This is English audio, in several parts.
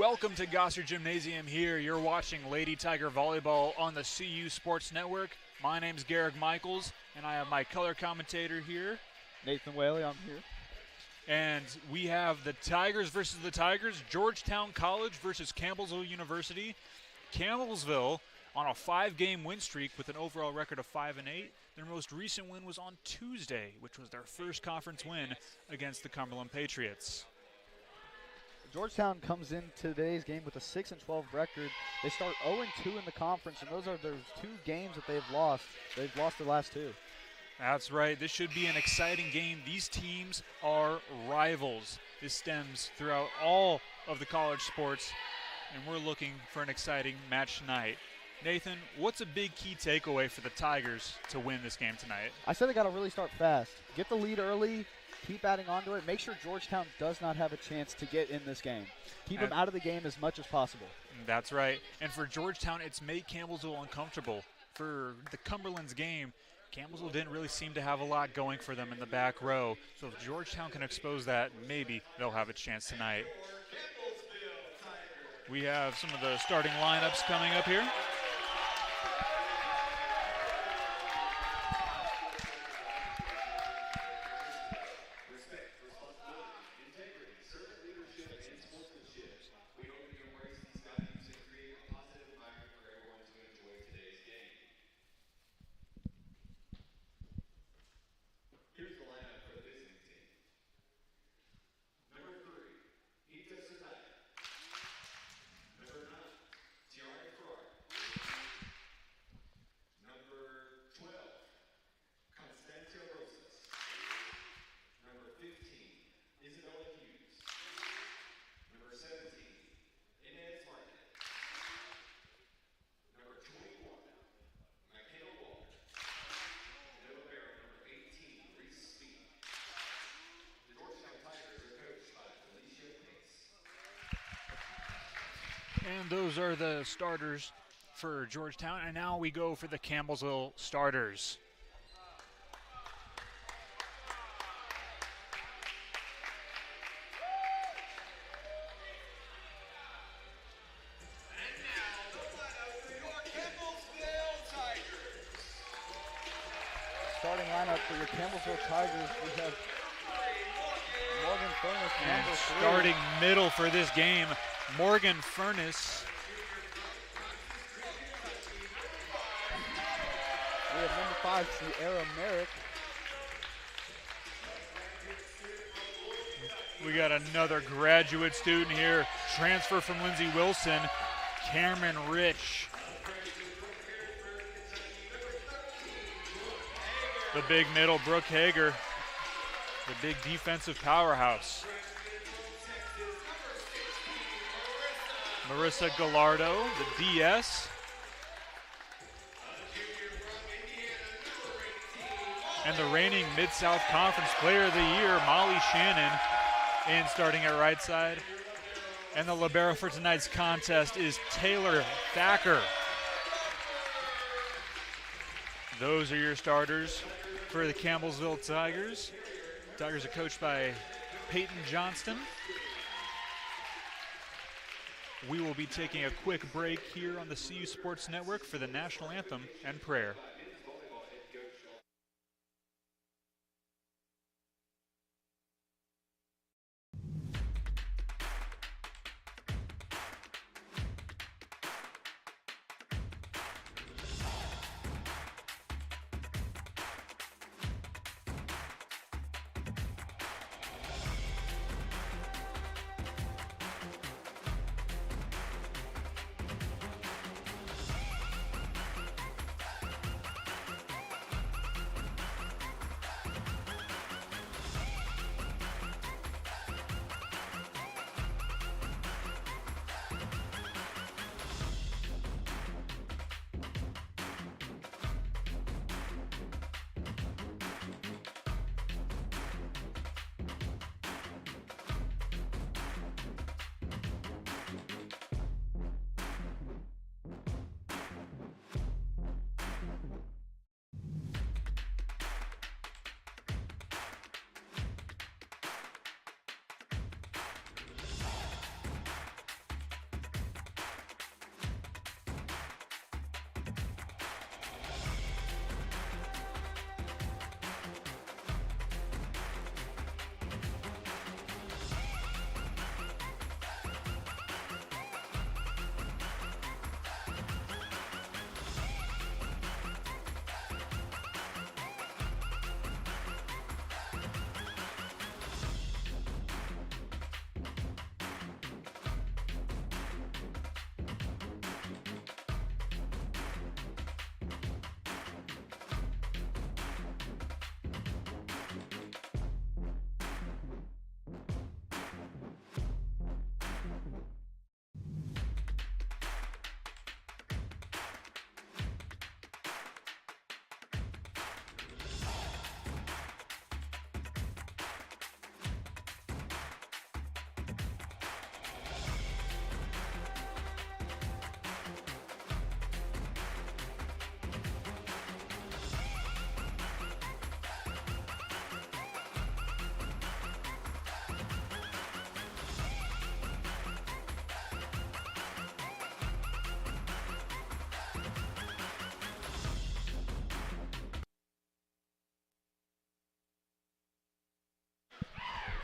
Welcome to Gosser Gymnasium here. You're watching Lady Tiger Volleyball on the CU Sports Network. My name's Garrick Michaels, and I have my color commentator here. Nathan Whaley, I'm here. And we have the Tigers versus the Tigers, Georgetown College versus Campbellsville University. Campbellsville on a 5-game win streak with an overall record of 5-8. Their most recent win was on Tuesday, which was their first conference win against the Cumberland Patriots. Georgetown comes in today's game with a 6-12 record. They start 0-2 in the conference, and those are their 2 games that they've lost. They've lost the last 2. That's right. This should be an exciting game. These teams are rivals. This stems throughout all of the college sports, and we're looking for an exciting match tonight. Nathan, what's a big key takeaway for the Tigers to win this game tonight? I said they got to really start fast. Get the lead early. Keep adding on to it. Make sure Georgetown does not have a chance to get in this game. Keep them out of the game as much as possible. That's right. And for Georgetown, it's made Campbellsville uncomfortable. For the Cumberland's game, Campbellsville didn't really seem to have a lot going for them in the back row. So if Georgetown can expose that, maybe they'll have a chance tonight. We have some of the starting lineups coming up here. And those are the starters for Georgetown. And now we go for the Campbellsville starters. Starting lineup for your Campbellsville Tigers, we have Morgan Furnace, and number 3. Starting middle for this game, Morgan Furnace. We have number 5, Sierra Merrick. We got another graduate student here, transfer from Lindsey Wilson, Cameron Rich. The big middle, Brooke Hager, the big defensive powerhouse. Marissa Gallardo, the DS. And the reigning Mid-South Conference Player of the Year, Molly Shannon, in starting at right side. And the libero for tonight's contest is Taylor Thacker. Those are your starters for the Campbellsville Tigers. Tigers are coached by Peyton Johnston. We will be taking a quick break here on the CU Sports Network for the national anthem and prayer.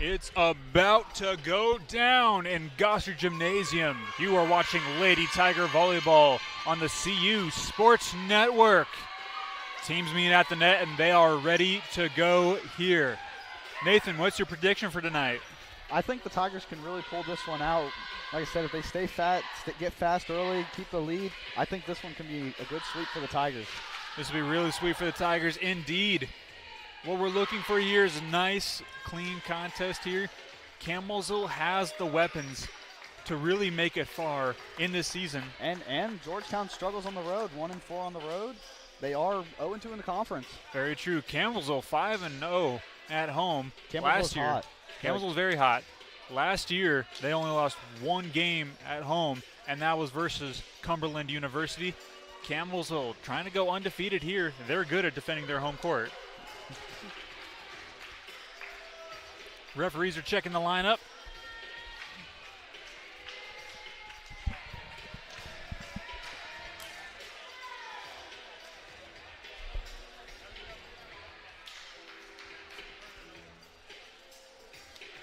It's about to go down in Gosser Gymnasium. You are watching Lady Tiger Volleyball on the CU Sports Network. Teams meet at the net, and they are ready to go here. Nathan, what's your prediction for tonight? I think the Tigers can really pull this one out. Like I said, if they stay fat, get fast early, keep the lead, I think this one can be a good sweep for the Tigers. This will be really sweet for the Tigers indeed. What we're looking for here is a nice, clean contest here. Campbellsville has the weapons to really make it far in this season. And Georgetown struggles on the road, 1-4 on the road. They are 0-2 in the conference. Very true. Campbellsville 5-0 at home last year. Hot. Campbellsville's very hot. Last year, they only lost one game at home, and that was versus Cumberland University. Campbellsville trying to go undefeated here. They're good at defending their home court. Referees are checking the lineup.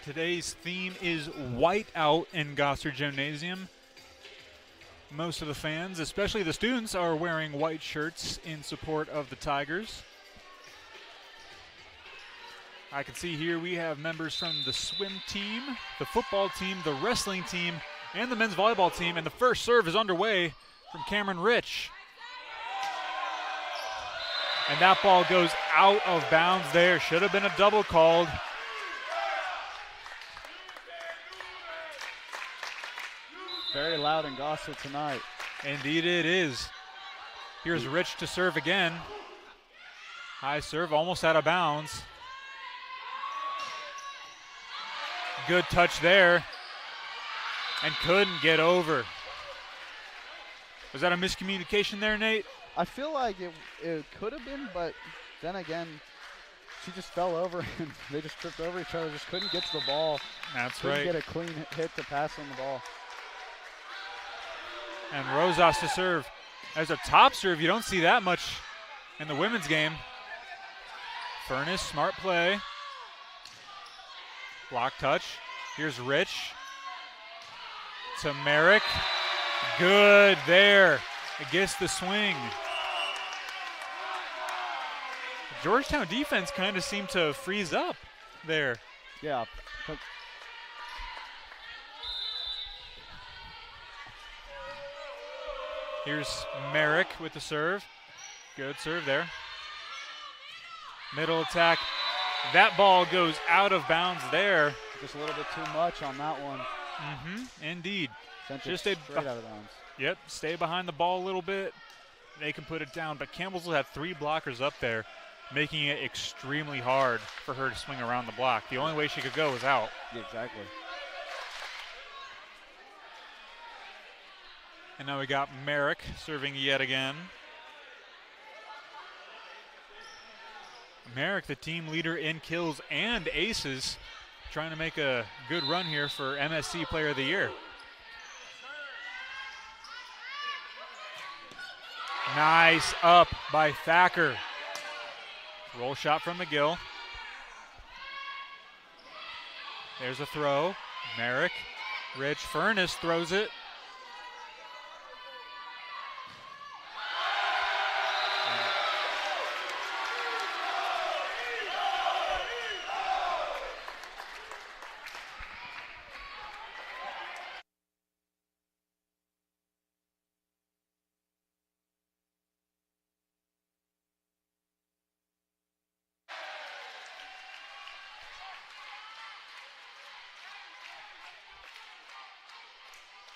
Today's theme is white out in Gosser Gymnasium. Most of the fans, especially the students, are wearing white shirts in support of the Tigers. I can see here we have members from the swim team, the football team, the wrestling team, and the men's volleyball team. And the first serve is underway from Cameron Rich. And that ball goes out of bounds there. Should have been a double called. Very loud in Gosser tonight. Indeed it is. Here's Rich to serve again. High serve, almost out of bounds. Good touch there. And couldn't get over. Was that a miscommunication there, Nate? I feel like it could have been, but then again, she just fell over and they just tripped over each other, just couldn't get to the ball. That's couldn't right. Get a clean hit to pass on the ball. And Rosas to serve. As a top serve, you don't see that much in the women's game. Furness, smart play. Block touch. Here's Rich. To Merrick. Good there. Against the swing. The Georgetown defense kind of seemed to freeze up there. Yeah. Here's Merrick with the serve. Good serve there. Middle attack. That ball goes out of bounds there. Just a little bit too much on that one. Indeed. Just straight out of bounds. Yep, stay behind the ball a little bit. They can put it down, but Campbellsville had 3 blockers up there, making it extremely hard for her to swing around the block. The only way she could go was out. Yeah, exactly. And now we got Merrick serving yet again. Merrick, the team leader in kills and aces, trying to make a good run here for MSC Player of the Year. Nice up by Thacker. Roll shot from McGill. There's a throw. Merrick. Rich Furness throws it.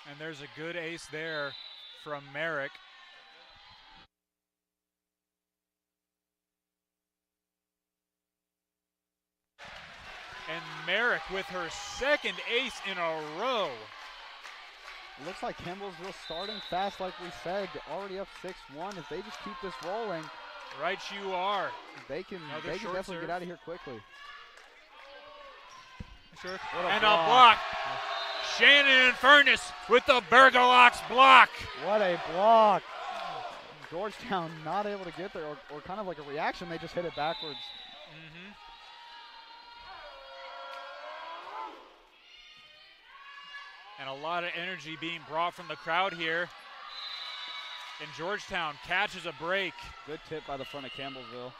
And there's a good ace there from Merrick. And Merrick with her second ace in a row. It looks like Campbellsville starting fast like we said, already up 6-1. If they just keep this rolling. Right you are. They can definitely serve. get out of here quickly. Sure. And a block. Shannon and Furness with the Bergalox block. What a block. Georgetown not able to get there, or kind of like a reaction, they just hit it backwards. And a lot of energy being brought from the crowd here. And Georgetown catches a break. Good tip by the front of Campbellsville.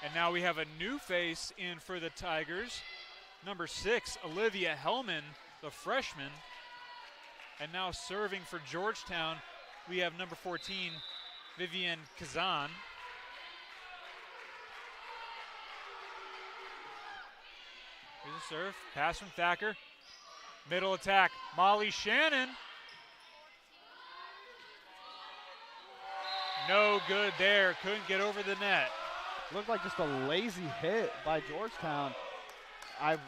And now we have a new face in for the Tigers. Number 6, Olivia Hellman, the freshman. And now serving for Georgetown, we have number 14, Vivian Kazan. Here's a serve, pass from Thacker. Middle attack, Molly Shannon. No good there, couldn't get over the net. Looked like just a lazy hit by Georgetown. I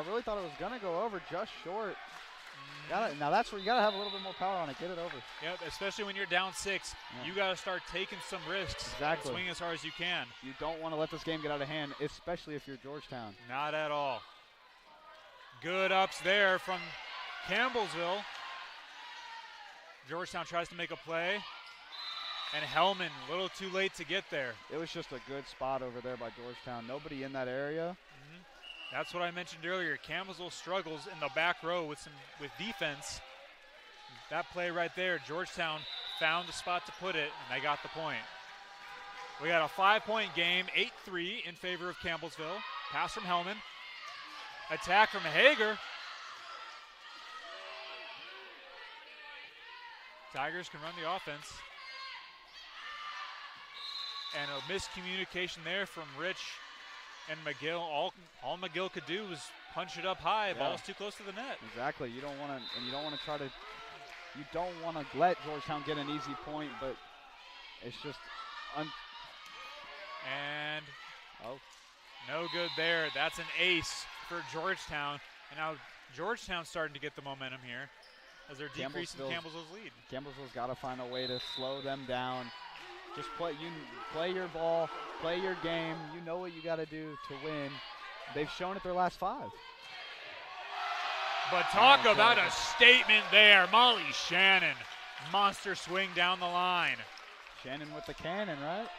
really thought it was going to go over just short. Now that's where you got to have a little bit more power on it. Get it over. Yep, especially when you're down 6. Yeah. You got to start taking some risks. Exactly. And swing as hard as you can. You don't want to let this game get out of hand, especially if you're Georgetown. Not at all. Good ups there from Campbellsville. Georgetown tries to make a play. And Hellman, a little too late to get there. It was just a good spot over there by Georgetown. Nobody in that area. That's what I mentioned earlier. Campbellsville struggles in the back row with defense. That play right there, Georgetown found the spot to put it, and they got the point. We got a 5-point game, 8-3 in favor of Campbellsville. Pass from Hellman. Attack from Hager. Tigers can run the offense. And a miscommunication there from Rich and McGill. All McGill could do was punch it up high. Yeah. Ball's too close to the net. Exactly. You don't want to let Georgetown get an easy point, but it's just and no good there. That's an ace for Georgetown. And now Georgetown's starting to get the momentum here as they're decreasing Campbellsville's lead. Campbellsville's got to find a way to slow them down. Just play your ball, play your game. You know what you got to do to win. They've shown it their last 5. But talk about a statement there. Molly Shannon, monster swing down the line. Shannon with the cannon, right?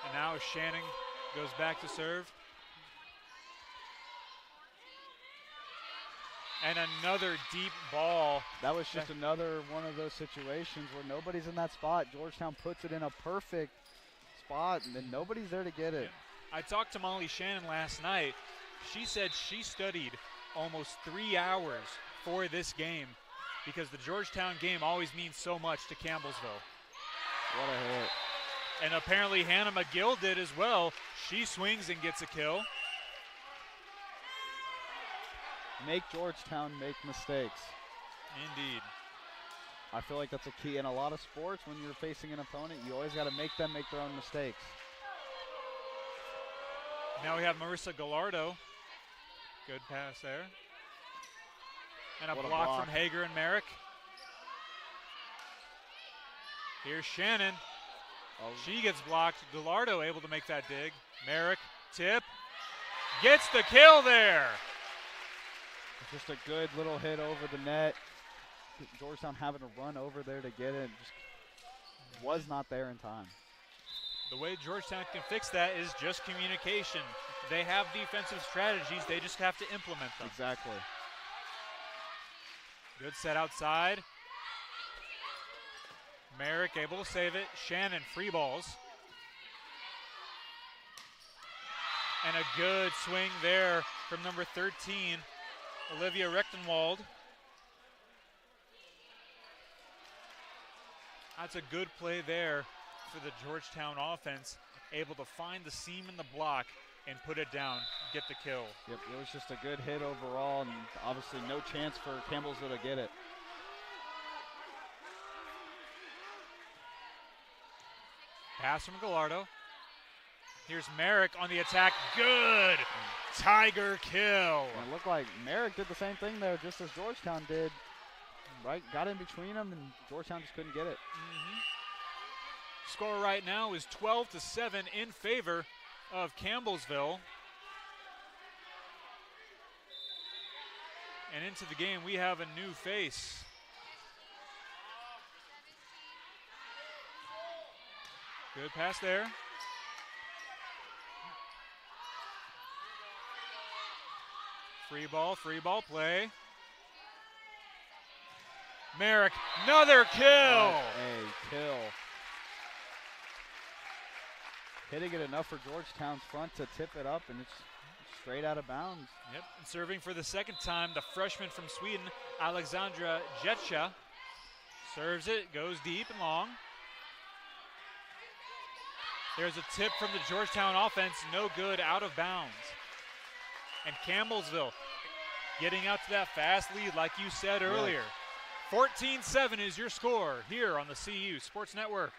And now Shannon goes back to serve. And another deep ball. That was just another one of those situations where nobody's in that spot. Georgetown puts it in a perfect spot, and then nobody's there to get it. I talked to Molly Shannon last night. She said she studied almost 3 hours for this game because the Georgetown game always means so much to Campbellsville. What a hit. And apparently Hannah McGill did as well. She swings and gets a kill. Make Georgetown make mistakes. Indeed. I feel like that's a key in a lot of sports. When you're facing an opponent, you always got to make them make their own mistakes. Now we have Marissa Gallardo. Good pass there. And a block from Hager and Merrick. Here's Shannon. She gets blocked. Gallardo able to make that dig. Merrick, tip. Gets the kill there. Just a good little hit over the net. Georgetown having to run over there to get it. Just was not there in time. The way Georgetown can fix that is just communication. They have defensive strategies. They just have to implement them. Exactly. Good set outside. Merrick able to save it. Shannon free balls. And a good swing there from number 13. Olivia Rechtenwald. That's a good play there for the Georgetown offense. Able to find the seam in the block and put it down, get the kill. Yep, it was just a good hit overall, and obviously no chance for Campbellsville to get it. Pass from Gallardo. Here's Merrick on the attack. Good Tiger kill. And it looked like Merrick did the same thing there, just as Georgetown did. Right, got in between them, and Georgetown just couldn't get it. Score right now is 12-7 in favor of Campbellsville. And into the game, we have a new face. Good pass there. Free ball play. Merrick, another kill. A kill. Hitting it enough for Georgetown's front to tip it up, and it's straight out of bounds. Yep, and serving for the second time, the freshman from Sweden, Alexandra Jetcha. Serves it, goes deep and long. There's a tip from the Georgetown offense, no good, out of bounds. And Campbellsville getting out to that fast lead like you said earlier. 14-7 is your score here on the CU Sports Network.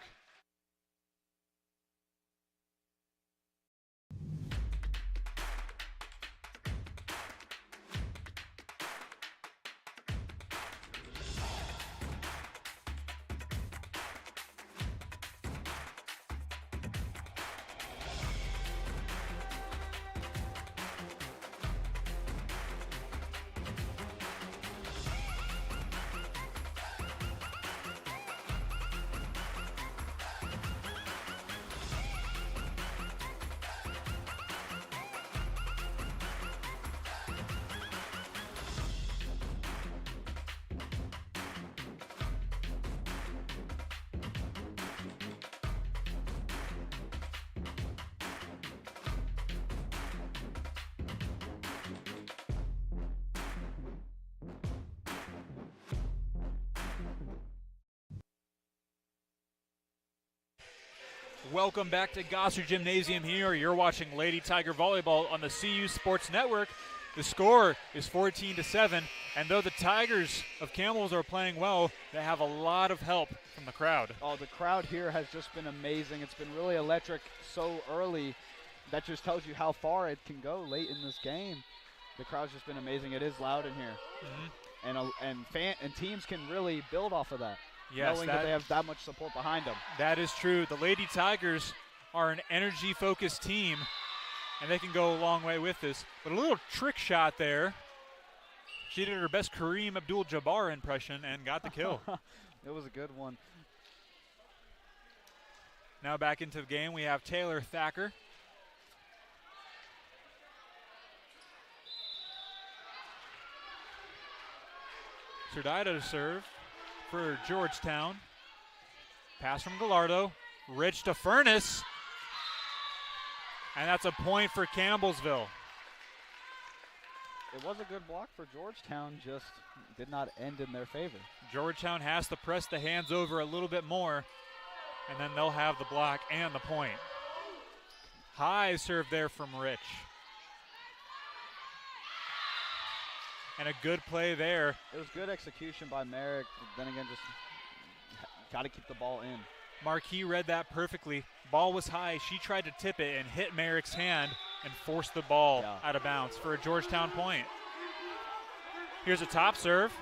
Welcome back to Gosser Gymnasium here. You're watching Lady Tiger Volleyball on the CU Sports Network. The score is 14-7, and though the Tigers of Campbell's are playing well, they have a lot of help from the crowd. Oh, the crowd here has just been amazing. It's been really electric so early. That just tells you how far it can go late in this game. The crowd's just been amazing. It is loud in here. And teams can really build off of that. Yes, knowing that they have that much support behind them. That is true. The Lady Tigers are an energy-focused team, and they can go a long way with this. But a little trick shot there. She did her best Kareem Abdul-Jabbar impression and got the kill. It was a good one. Now back into the game, we have Taylor Thacker. Serdida to serve for Georgetown. Pass from Gallardo. Rich to Furness. And that's a point for Campbellsville. It was a good block for Georgetown, just did not end in their favor. Georgetown has to press the hands over a little bit more, and then they'll have the block and the point. High serve there from Rich. And a good play there. It was good execution by Merrick. Then again, just got to keep the ball in. Marquis read that perfectly. Ball was high. She tried to tip it and hit Merrick's hand and forced the ball out of bounds for a Georgetown point. Here's a top serve.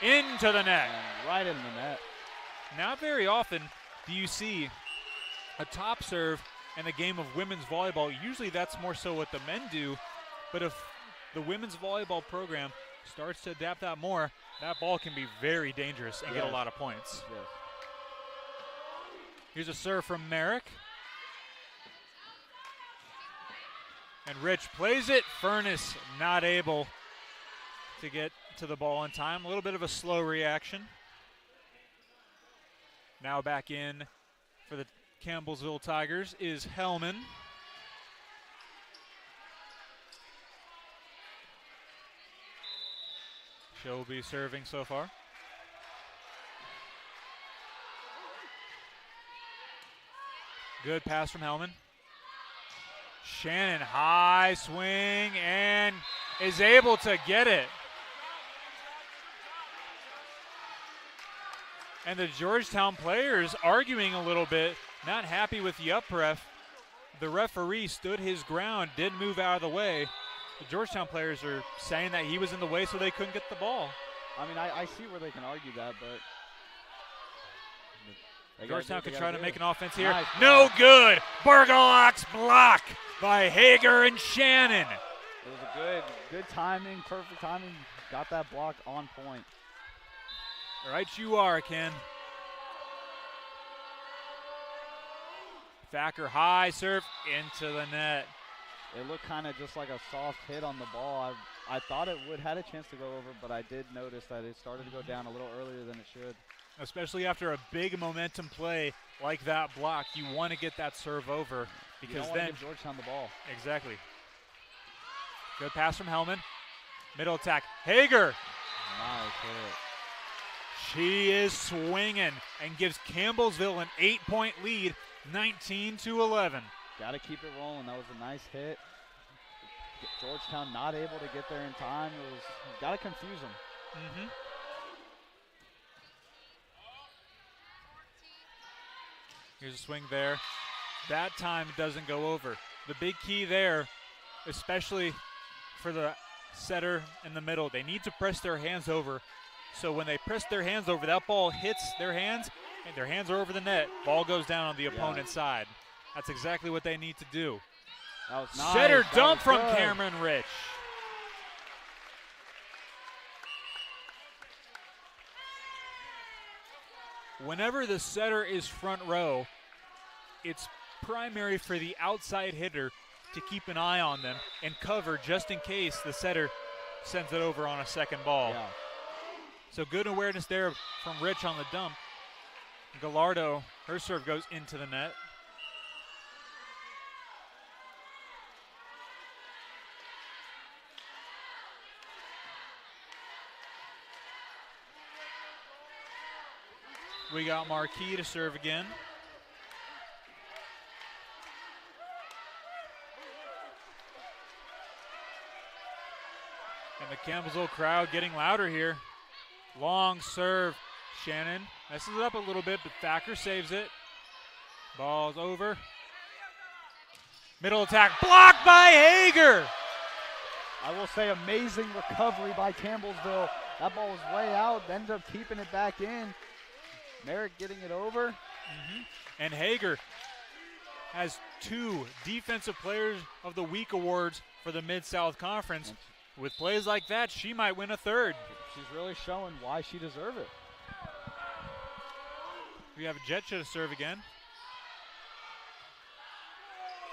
Into the net. And right in the net. Not very often do you see a top serve in the game of women's volleyball. Usually that's more so what the men do. But if the women's volleyball program starts to adapt that more, that ball can be very dangerous and get a lot of points. Yes. Here's a serve from Merrick. And Rich plays it. Furness not able to get to the ball in time. A little bit of a slow reaction. Now back in for the Campbellsville Tigers is Hellman. She'll be serving so far. Good pass from Hellman. Shannon, high swing, and is able to get it. And the Georgetown players arguing a little bit, not happy with the up ref. The referee stood his ground, didn't move out of the way. The Georgetown players are saying that he was in the way so they couldn't get the ball. I mean, I see where they can argue that, but Georgetown could try to make an offense here. Nice. No good. Bergelak's block by Hager and Shannon. It was a good timing, perfect timing. Got that block on point. Right you are, Ken. Thacker high serve into the net. It looked kind of just like a soft hit on the ball. I thought it had a chance to go over, but I did notice that it started to go down a little earlier than it should. Especially after a big momentum play like that block, you want to get that serve over because you don't then give Georgetown the ball. Exactly. Good pass from Hellman. Middle attack. Hager. Nice hit. She is swinging and gives Campbellsville an 8-point lead, 19-11. Got to keep it rolling. That was a nice hit. Georgetown not able to get there in time. It was got to confuse them. Mm-hmm. Here's a swing there. That time it doesn't go over. The big key there, especially for the setter in the middle, they need to press their hands over. So when they press their hands over, that ball hits their hands, and their hands are over the net. Ball goes down on the opponent's side. That's exactly what they need to do. That was nice. Setter That dump was from good. Cameron Rich. Whenever the setter is front row, it's primary for the outside hitter to keep an eye on them and cover just in case the setter sends it over on a second ball. Yeah. So good awareness there from Rich on the dump. Gallardo, her serve goes into the net. We got Marquis to serve again. And the Campbellsville crowd getting louder here. Long serve. Shannon messes it up a little bit, but Thacker saves it. Ball's over. Middle attack blocked by Hager. I will say amazing recovery by Campbellsville. That ball was way out, ended up keeping it back in. Merrick getting it over. And Hager has 2 Defensive Players of the Week awards for the Mid-South Conference. With plays like that, she might win a 3rd. She's really showing why she deserves it. We have Jetcha to serve again.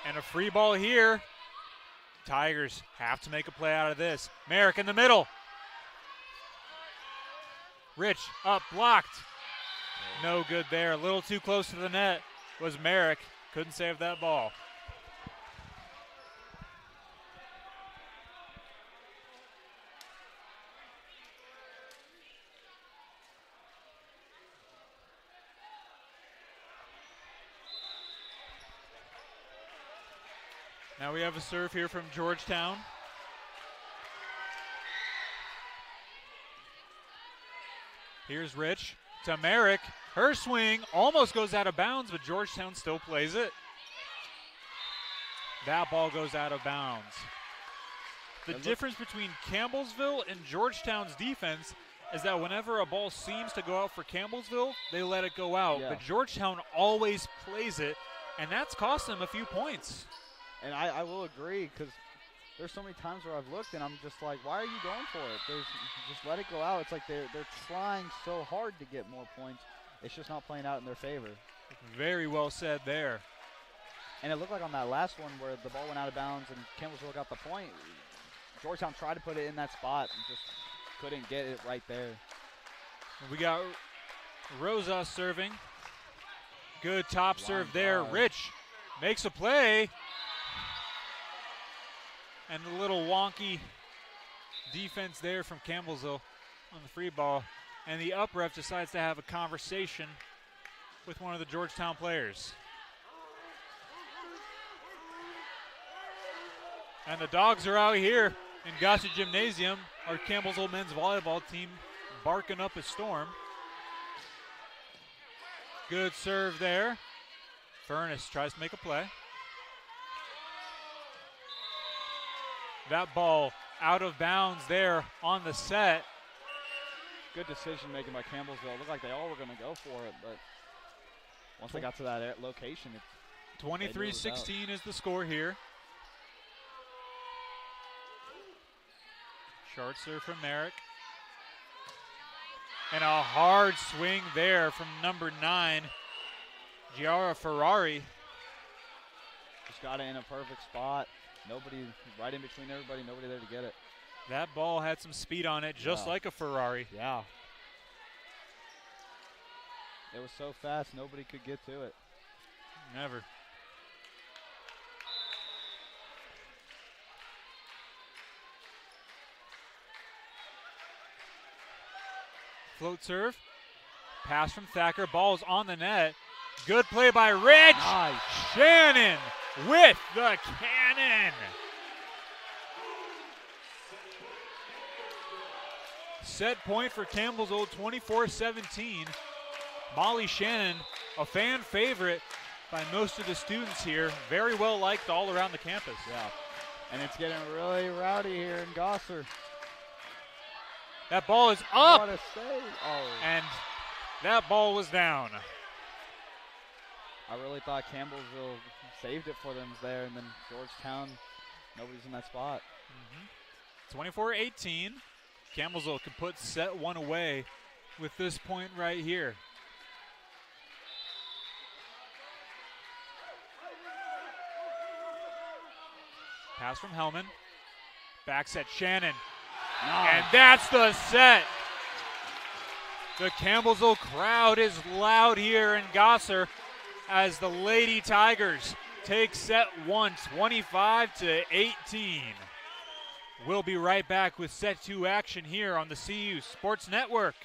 And a free ball here. Tigers have to make a play out of this. Merrick in the middle. Rich up, blocked. No good there. A little too close to the net was Merrick. Couldn't save that ball. Now we have a serve here from Georgetown. Here's Rich to Merrick. Her swing almost goes out of bounds, but Georgetown still plays it. That ball goes out of bounds. The difference between Campbellsville and Georgetown's defense is that whenever a ball seems to go out for Campbellsville, they let it go out. Yeah. But Georgetown always plays it, and that's cost them a few points. And I will agree, because there's so many times where I've looked and I'm just like, why are you going for it? Just let it go out. It's like they're trying so hard to get more points. It's just not playing out in their favor. Very well said there. And it looked like on that last one where the ball went out of bounds and Campbellsville got the point, Georgetown tried to put it in that spot and just couldn't get it right there. We got Rosa serving. Good top serve there. drive. Rich makes a play. And a little wonky defense there from Campbellsville on the free ball. And the up ref decides to have a conversation with one of the Georgetown players. And the dogs are out here in Gossett Gymnasium. Our Campbellsville men's volleyball team barking up a storm. Good serve there. Furness tries to make a play. That ball out of bounds there on the set. Good decision making by Campbellsville. It looked like they all were going to go for it, but once they got to that location, 23-16 is the score here. Short serve from Merrick. And a hard swing there from number 9, Giara Ferrari. Just got it in a perfect spot. Nobody, right in between everybody, nobody there to get it. That ball had some speed on it, just like a Ferrari. Yeah. It was so fast, nobody could get to it. Never. Float serve. Pass from Thacker. Ball's on the net. Good play by Rich. Nice. Shannon with the cannon. Set point for Campbellsville, 24-17. Molly Shannon, a fan favorite by most of the students here. Very well liked all around the campus. Yeah. And it's getting really rowdy here in Gosser. That ball is up. What a save. Oh. And that ball was down. I really thought Campbellsville saved it for them there, and then Georgetown, nobody's in that spot. 24-18. Campbellsville can put set one away with this point right here. Pass from Hellman. Back set Shannon. Nice. And that's the set. The Campbellsville crowd is loud here in Gosser as the Lady Tigers take set one, 25-18. We'll be right back with set two action here on the CU Sports Network.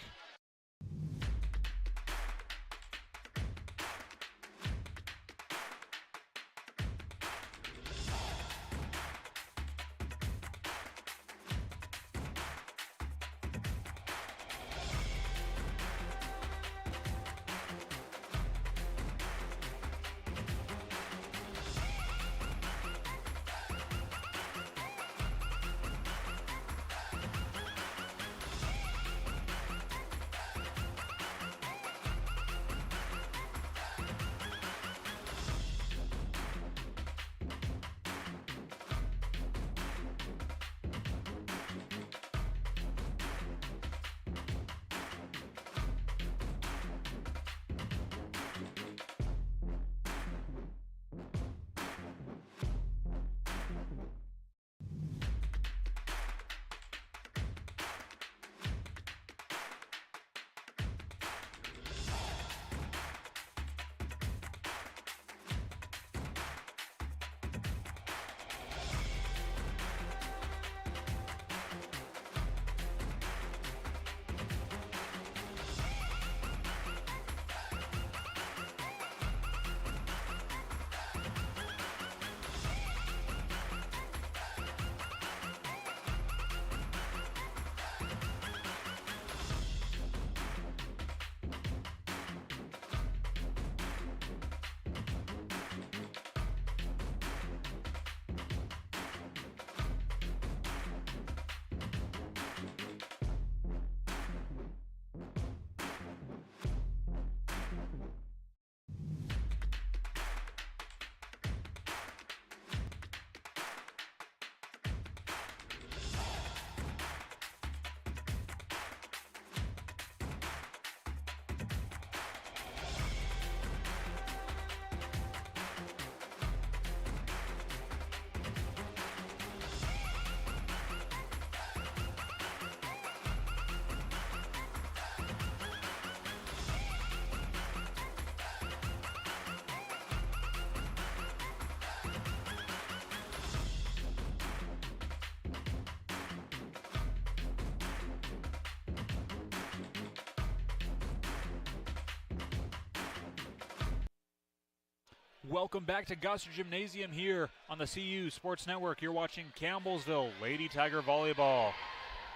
Welcome back to Gosser Gymnasium here on the CU Sports Network. You're watching Campbellsville Lady Tiger Volleyball.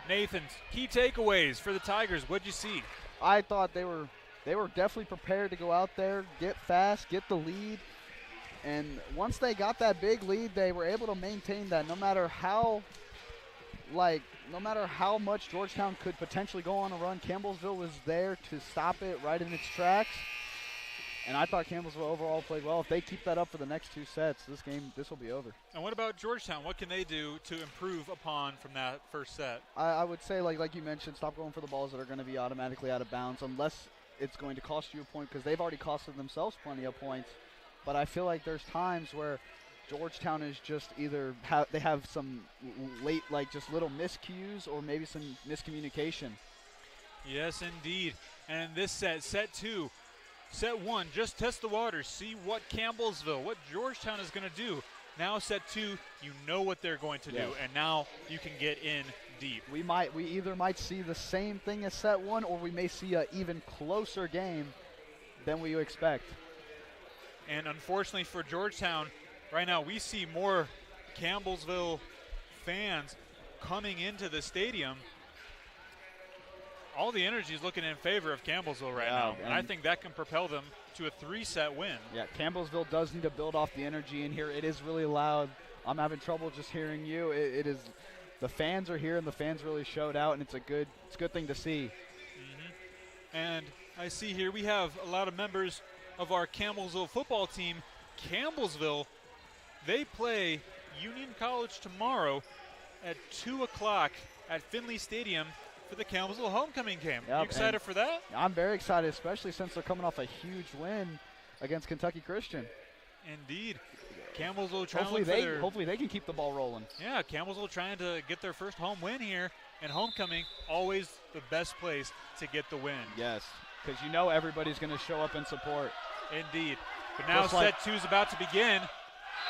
Nathan, key takeaways for the Tigers. What'd you see? I thought they were definitely prepared to go out there, get fast, get the lead. And once they got that big lead, they were able to maintain that no matter how much Georgetown could potentially go on a run, Campbellsville was there to stop it right in its tracks. And I thought Campbellsville overall played well. If they keep that up for the next two sets, this will be over. And what about Georgetown? What can they do to improve upon from that first set? I would say, like you mentioned, stop going for the balls that are going to be automatically out of bounds unless it's going to cost you a point, because they've already costed themselves plenty of points. But I feel like there's times where Georgetown is just either they have some late, like just little miscues or maybe some miscommunication. Yes, indeed. And in this set 2, set 1, just test the waters, see what Campbellsville, what Georgetown is going to do. Now set 2, you know what they're going to do, and now you can get in deep. We either might see the same thing as set 1, or we may see an even closer game than we expect. And unfortunately for Georgetown, right now we see more Campbellsville fans coming into the stadium. All the energy is looking in favor of Campbellsville right now, and I think that can propel them to a 3-set win. Yeah, Campbellsville does need to build off the energy in here. It is really loud. I'm having trouble just hearing you. It is, the fans are here, and the fans really showed out, and it's a good thing to see. And I see here we have a lot of members of our Campbellsville football team. Campbellsville, they play Union College tomorrow at 2 o'clock at Finley Stadium for the Campbellsville homecoming game. Yep, you excited for that? I'm very excited, especially since they're coming off a huge win against Kentucky Christian. Indeed. Campbellsville trying to hopefully they can keep the ball rolling. Yeah, Campbellsville trying to get their first home win here, and homecoming, always the best place to get the win. Yes, because you know everybody's going to show up and support. Indeed. But now set 2 is about to begin.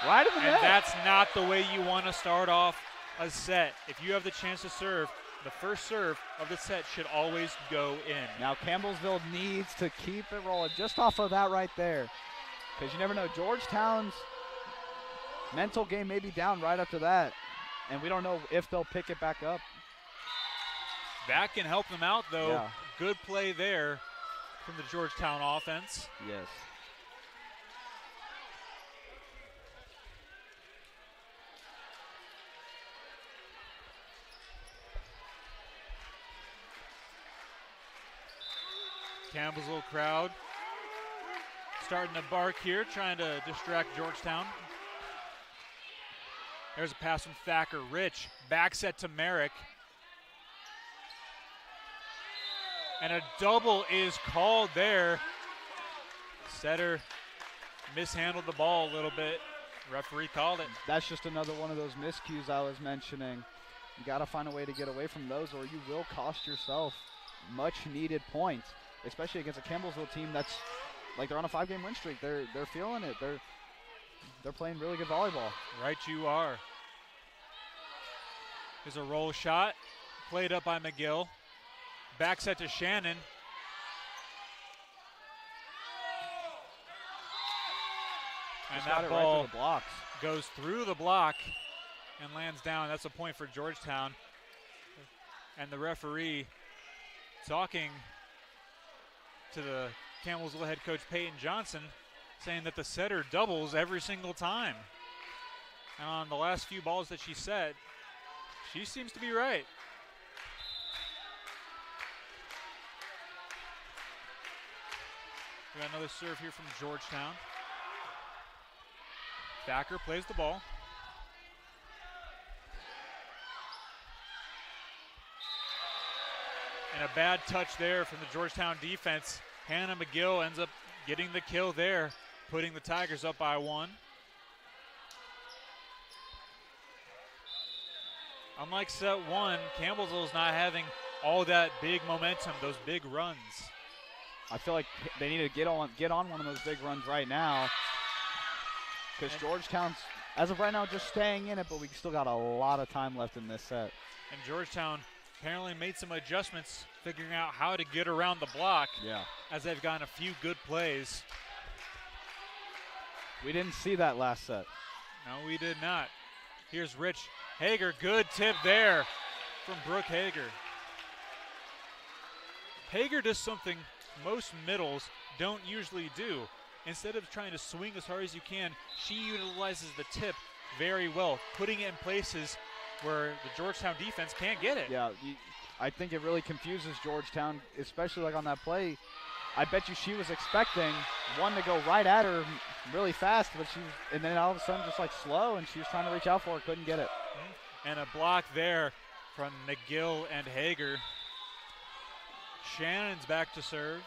Right in the net. And that's not the way you want to start off a set. If you have the chance to serve, the first serve of the set should always go in. Now Campbellsville needs to keep it rolling just off of that right there, because you never know. Georgetown's mental game may be down right after that, and we don't know if they'll pick it back up. That can help them out, though. Yeah. Good play there from the Georgetown offense. Yes. Campbellsville crowd starting to bark here, trying to distract Georgetown. There's a pass from Thacker. Rich, back set to Merrick. And a double is called there. Setter mishandled the ball a little bit. Referee called it. That's just another one of those miscues I was mentioning. You got to find a way to get away from those, or you will cost yourself much needed points, especially against a Campbellsville team that's like they're on a 5-game win streak. They're feeling it. They're playing really good volleyball. Right you are. There's a roll shot played up by McGill. Back set to Shannon. And that ball right through the blocks. Goes through the block and lands down. That's a point for Georgetown. And the referee talking to the Campbellsville head coach Peyton Johnson, saying that the setter doubles every single time. And on the last few balls that she set, she seems to be right. We got another serve here from Georgetown. Thacker plays the ball. And a bad touch there from the Georgetown defense. Hannah McGill ends up getting the kill there, putting the Tigers up by 1. Unlike set 1, Campbellsville's not having all that big momentum, those big runs. I feel like they need to get on one of those big runs right now, because Georgetown's, as of right now, just staying in it, but we still got a lot of time left in this set. And Georgetown apparently made some adjustments, figuring out how to get around the block as they've gotten a few good plays. We didn't see that last set. No, we did not. Here's Rich Hager. Good tip there from Brooke Hager. Hager does something most middles don't usually do. Instead of trying to swing as hard as you can, she utilizes the tip very well, putting it in places where the Georgetown defense can't get it. Yeah, I think it really confuses Georgetown, especially like on that play. I bet you she was expecting one to go right at her really fast, but and then all of a sudden just like slow, and she was trying to reach out for it, couldn't get it. And a block there from McGill and Hager. Shannon's back to serve.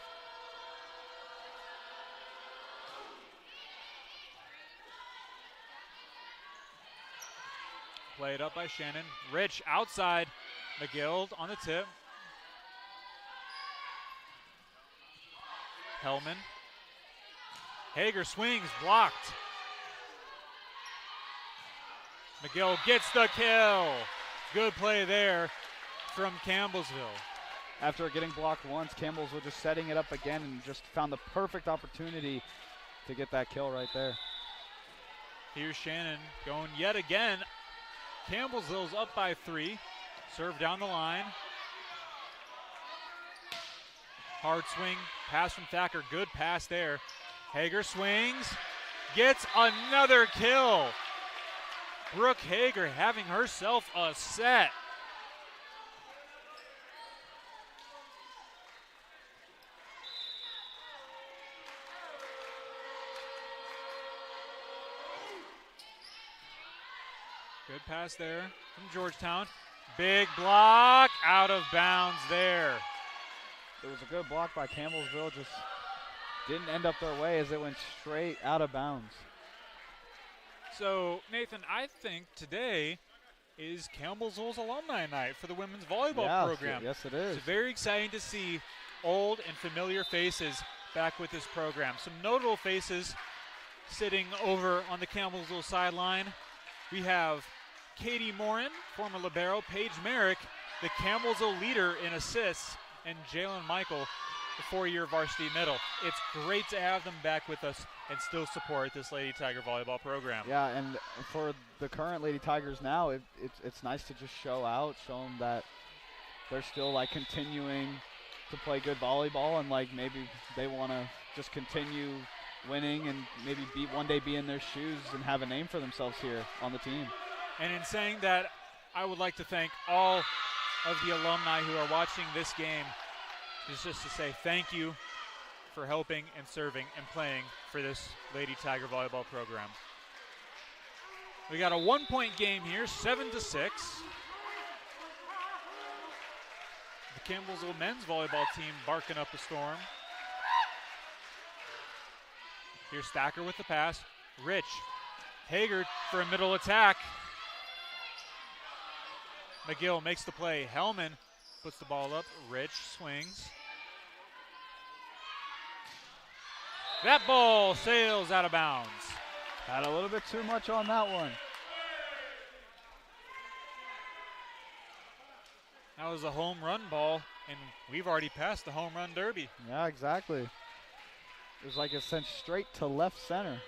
Played up by Shannon. Rich outside. McGill on the tip. Hellman. Hager swings, blocked. McGill gets the kill. Good play there from Campbellsville. After getting blocked once, Campbellsville just setting it up again and just found the perfect opportunity to get that kill right there. Here's Shannon going yet again. Campbellsville's up by 3. Serve down the line. Hard swing, pass from Thacker. Good pass there. Hager swings, gets another kill. Brooke Hager having herself a set. Good pass there from Georgetown. Big block, out of bounds there. It was a good block by Campbellsville, just didn't end up their way as it went straight out of bounds. So, Nathan, I think today is Campbellsville's alumni night for the women's volleyball program. Yes, it is. It's very exciting to see old and familiar faces back with this program. Some notable faces sitting over on the Campbellsville sideline. We have Katie Morin, former libero, Paige Merrick, the Campbellsville leader in assists, and Jalen Michael, the 4-year varsity middle. It's great to have them back with us and still support this Lady Tiger volleyball program. Yeah, and for the current Lady Tigers now, it's nice to just show them that they're still like continuing to play good volleyball, and like maybe they want to just continue winning and maybe one day be in their shoes and have a name for themselves here on the team. And in saying that, I would like to thank all of the alumni who are watching this game, just to say thank you for helping and serving and playing for this Lady Tiger volleyball program. We got a 1-point game here, 7-6. The Campbellsville men's volleyball team barking up a storm. Here's Thacker with the pass. Rich. Hager for a middle attack. McGill makes the play. Hellman puts the ball up. Rich swings. That ball sails out of bounds. Had a little bit too much on that one. That was a home run ball, and we've already passed the home run derby. Yeah, exactly. It was like it sent straight to left center.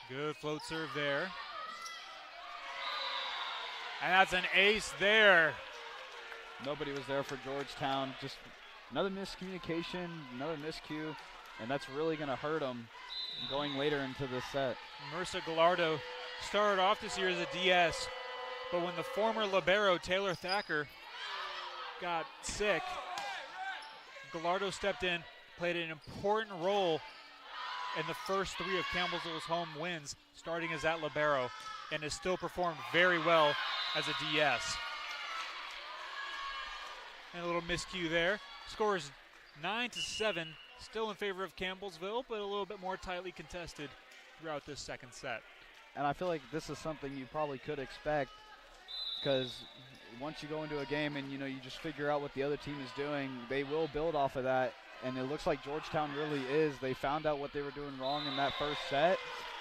Good float serve there. And that's an ace there. Nobody was there for Georgetown. Just another miscommunication, another miscue, and that's really going to hurt them going later into this set. Marissa Gallardo started off this year as a DS, but when the former libero Taylor Thacker got sick, Gallardo stepped in, played an important role in the first 3 of Campbellsville's home wins, starting as that libero, and has still performed very well as a DS. And a little miscue there. Scores 9-7, still in favor of Campbellsville, but a little bit more tightly contested throughout this second set. And I feel like this is something you probably could expect, because once you go into a game and you just figure out what the other team is doing, they will build off of that. And it looks like Georgetown really is. They found out what they were doing wrong in that first set,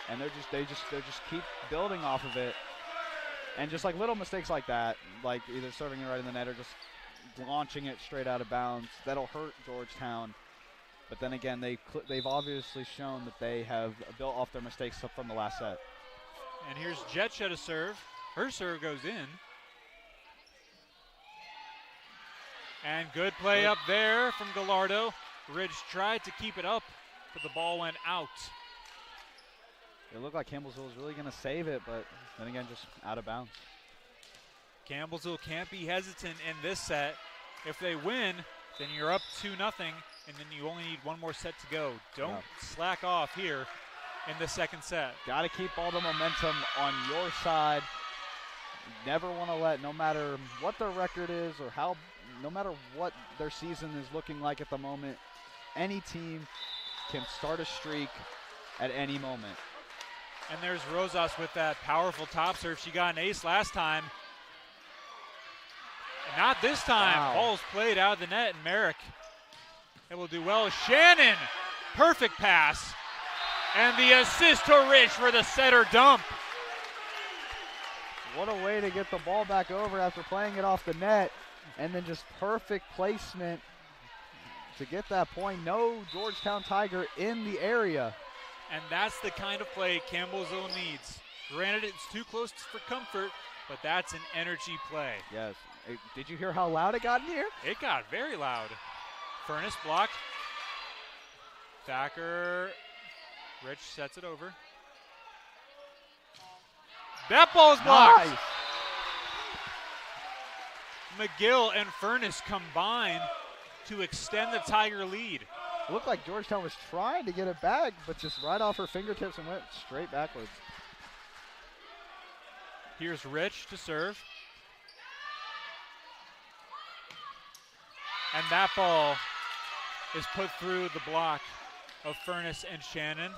and they just keep building off of it. And just like little mistakes like that, like either serving it right in the net or just launching it straight out of bounds, that'll hurt Georgetown. But then again, they've obviously shown that they have built off their mistakes from the last set. And here's Jetshed to serve. Her serve goes in. And good play up there from Gallardo. Ridge tried to keep it up, but the ball went out. It looked like Campbellsville was really going to save it, but then again, just out of bounds. Campbellsville can't be hesitant in this set. If they win, then you're up 2-0, and then you only need one more set to go. Don't slack off here in the second set. Got to keep all the momentum on your side. Never want to let, no matter what their record is or how, no matter what their season is looking like at the moment, any team can start a streak at any moment. And there's Rosas with that powerful top serve. She got an ace last time. Not this time. Wow. Ball's played out of the net, and Merrick able to do well. Shannon, perfect pass. And the assist to Rich for the setter dump. What a way to get the ball back over after playing it off the net, and then just perfect placement to get that point. No Georgetown Tiger in the area. And that's the kind of play Campbellsville needs. Granted, it's too close for comfort, but that's an energy play. Yes. Did you hear how loud it got in here? It got very loud. Furness blocked. Thacker. Rich sets it over. That ball is blocked. Nice. McGill and Furness combine to extend the Tiger lead. It looked like Georgetown was trying to get it back, but just right off her fingertips and went straight backwards. Here's Rich to serve. And that ball is put through the block of Furness and Shannon.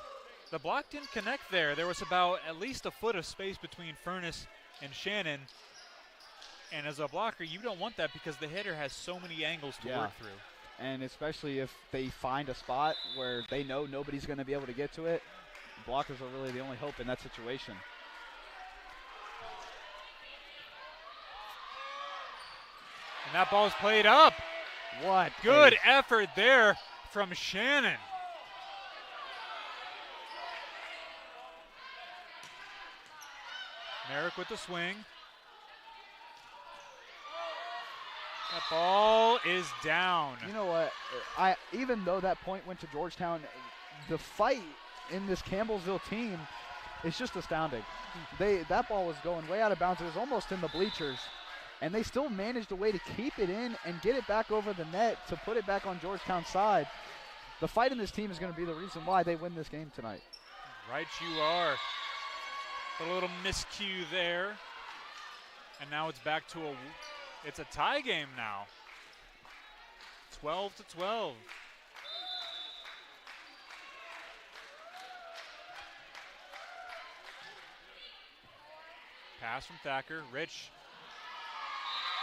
The block didn't connect there. There was about at least a foot of space between Furness and Shannon. And as a blocker, you don't want that because the hitter has so many angles to work through. And especially if they find a spot where they know nobody's going to be able to get to it, blockers are really the only hope in that situation. And that ball is played up. What good effort there from Shannon. Merrick with the swing. That ball is down. You know what? Even though that point went to Georgetown, the fight in this Campbellsville team is just astounding. That ball was going way out of bounds. It was almost in the bleachers, and they still managed a way to keep it in and get it back over the net to put it back on Georgetown's side. The fight in this team is going to be the reason why they win this game tonight. Right you are. A little miscue there. And now it's back to it's a tie game now. 12-12. Pass from Thacker. Rich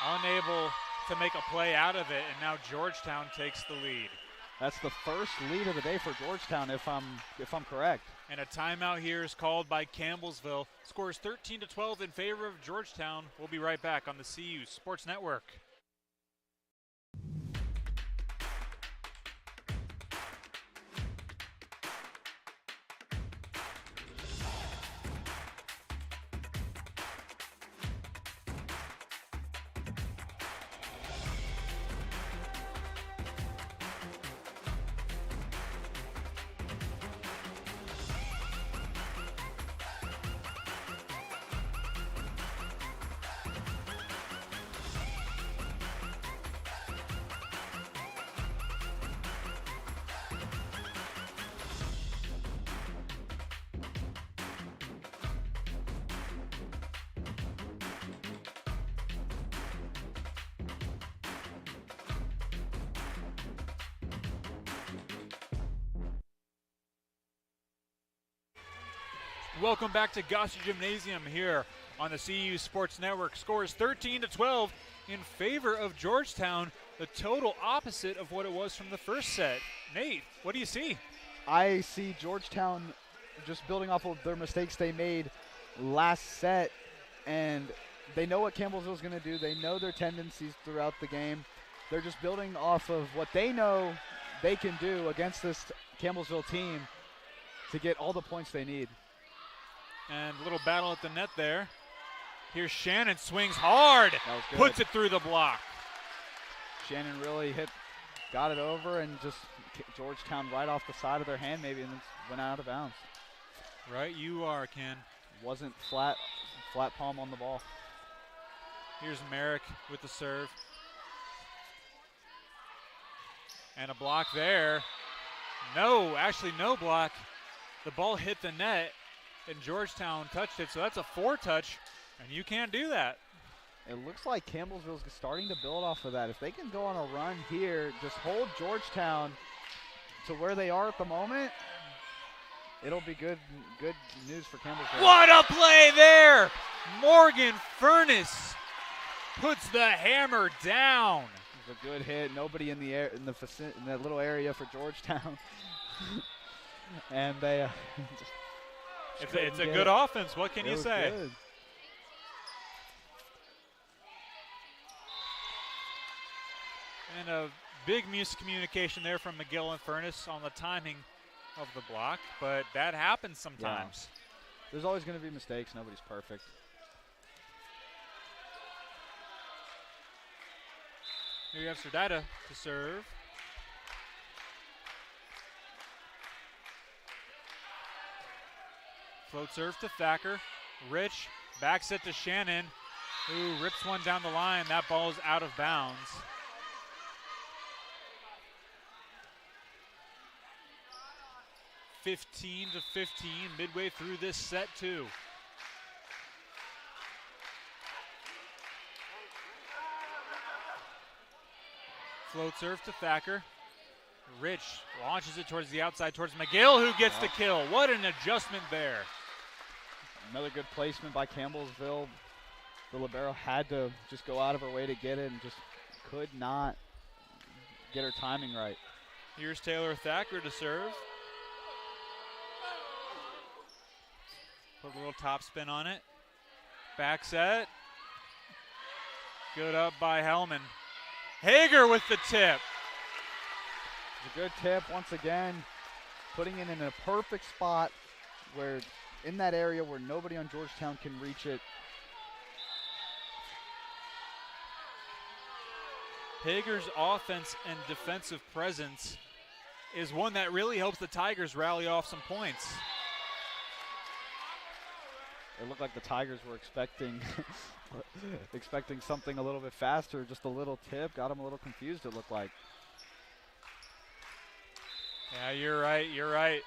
unable to make a play out of it, and now Georgetown takes the lead. That's the first lead of the day for Georgetown, if I'm correct. And a timeout here is called by Campbellsville. Scores 13-12 in favor of Georgetown. We'll be right back on the CU Sports Network. Welcome back to Gosser Gymnasium here on the CU Sports Network. Scores 13-12 in favor of Georgetown, the total opposite of what it was from the first set. Nate, what do you see? I see Georgetown just building off of their mistakes they made last set, and they know what Campbellsville is going to do. They know their tendencies throughout the game. They're just building off of what they know they can do against this Campbellsville team to get all the points they need. And a little battle at the net there. Here's Shannon, swings hard, puts it through the block. Shannon really got it over, and just Georgetown right off the side of their hand maybe, and then went out of bounds. Right you are, Ken. Wasn't flat palm on the ball. Here's Merrick with the serve. And a block there. No, actually no block. The ball hit the net, and Georgetown touched it, so that's a four-touch, and you can't do that. It looks like Campbellsville's starting to build off of that. If they can go on a run here, just hold Georgetown to where they are at the moment, it'll be good news for Campbellsville. What a play there! Morgan Furness puts the hammer down. It was a good hit. Nobody in the air in that little area for Georgetown, and they. It's a good offense. What can you say? Good. And a big miscommunication there from McGill and Furness on the timing of the block, but that happens sometimes. Yeah. There's always going to be mistakes. Nobody's perfect. Here you have Serdata to serve. Float serve to Thacker. Rich, back set to Shannon, who rips one down the line. That ball is out of bounds. (15-15), midway through this set, too. Float serve to Thacker. Rich launches it towards the outside, towards McGill, who gets the kill. What an adjustment there. Another good placement by Campbellsville. The libero had to just go out of her way to get it and just could not get her timing right. Here's Taylor Thacker to serve. Put a little top spin on it. Back set. Good up by Hellman. Hager with the tip. It's a good tip once again, putting it in a perfect spot where in that area where nobody on Georgetown can reach it. Hager's offense and defensive presence is one that really helps the Tigers rally off some points. It looked like the Tigers were expecting something a little bit faster, just a little tip, got them a little confused, it looked like. Yeah, you're right.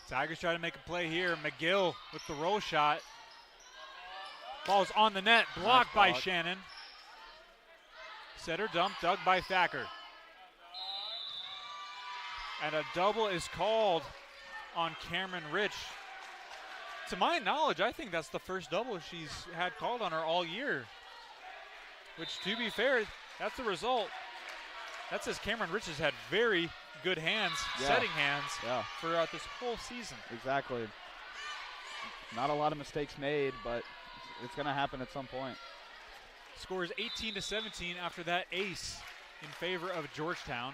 Tigers try to make a play here. McGill with the roll shot. Ball's on the net, blocked by Shannon. Setter dump, dug by Thacker. And a double is called on Cameron Rich. To my knowledge, I think that's the first double she's had called on her all year. Which, to be fair, that's the result. That says Cameron Rich has had very good hands, setting hands, throughout this whole season. Exactly. Not a lot of mistakes made, but it's going to happen at some point. Scores 18-17 after that ace in favor of Georgetown.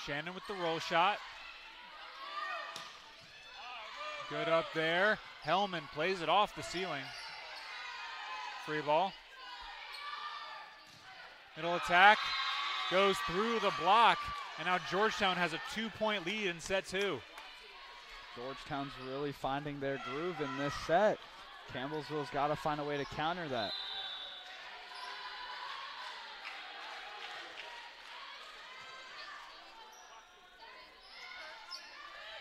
Shannon with the roll shot. Good up there. Hellman plays it off the ceiling. Free ball. Middle attack goes through the block, and now Georgetown has a 2-point lead in set 2. Georgetown's really finding their groove in this set. Campbellsville's got to find a way to counter that.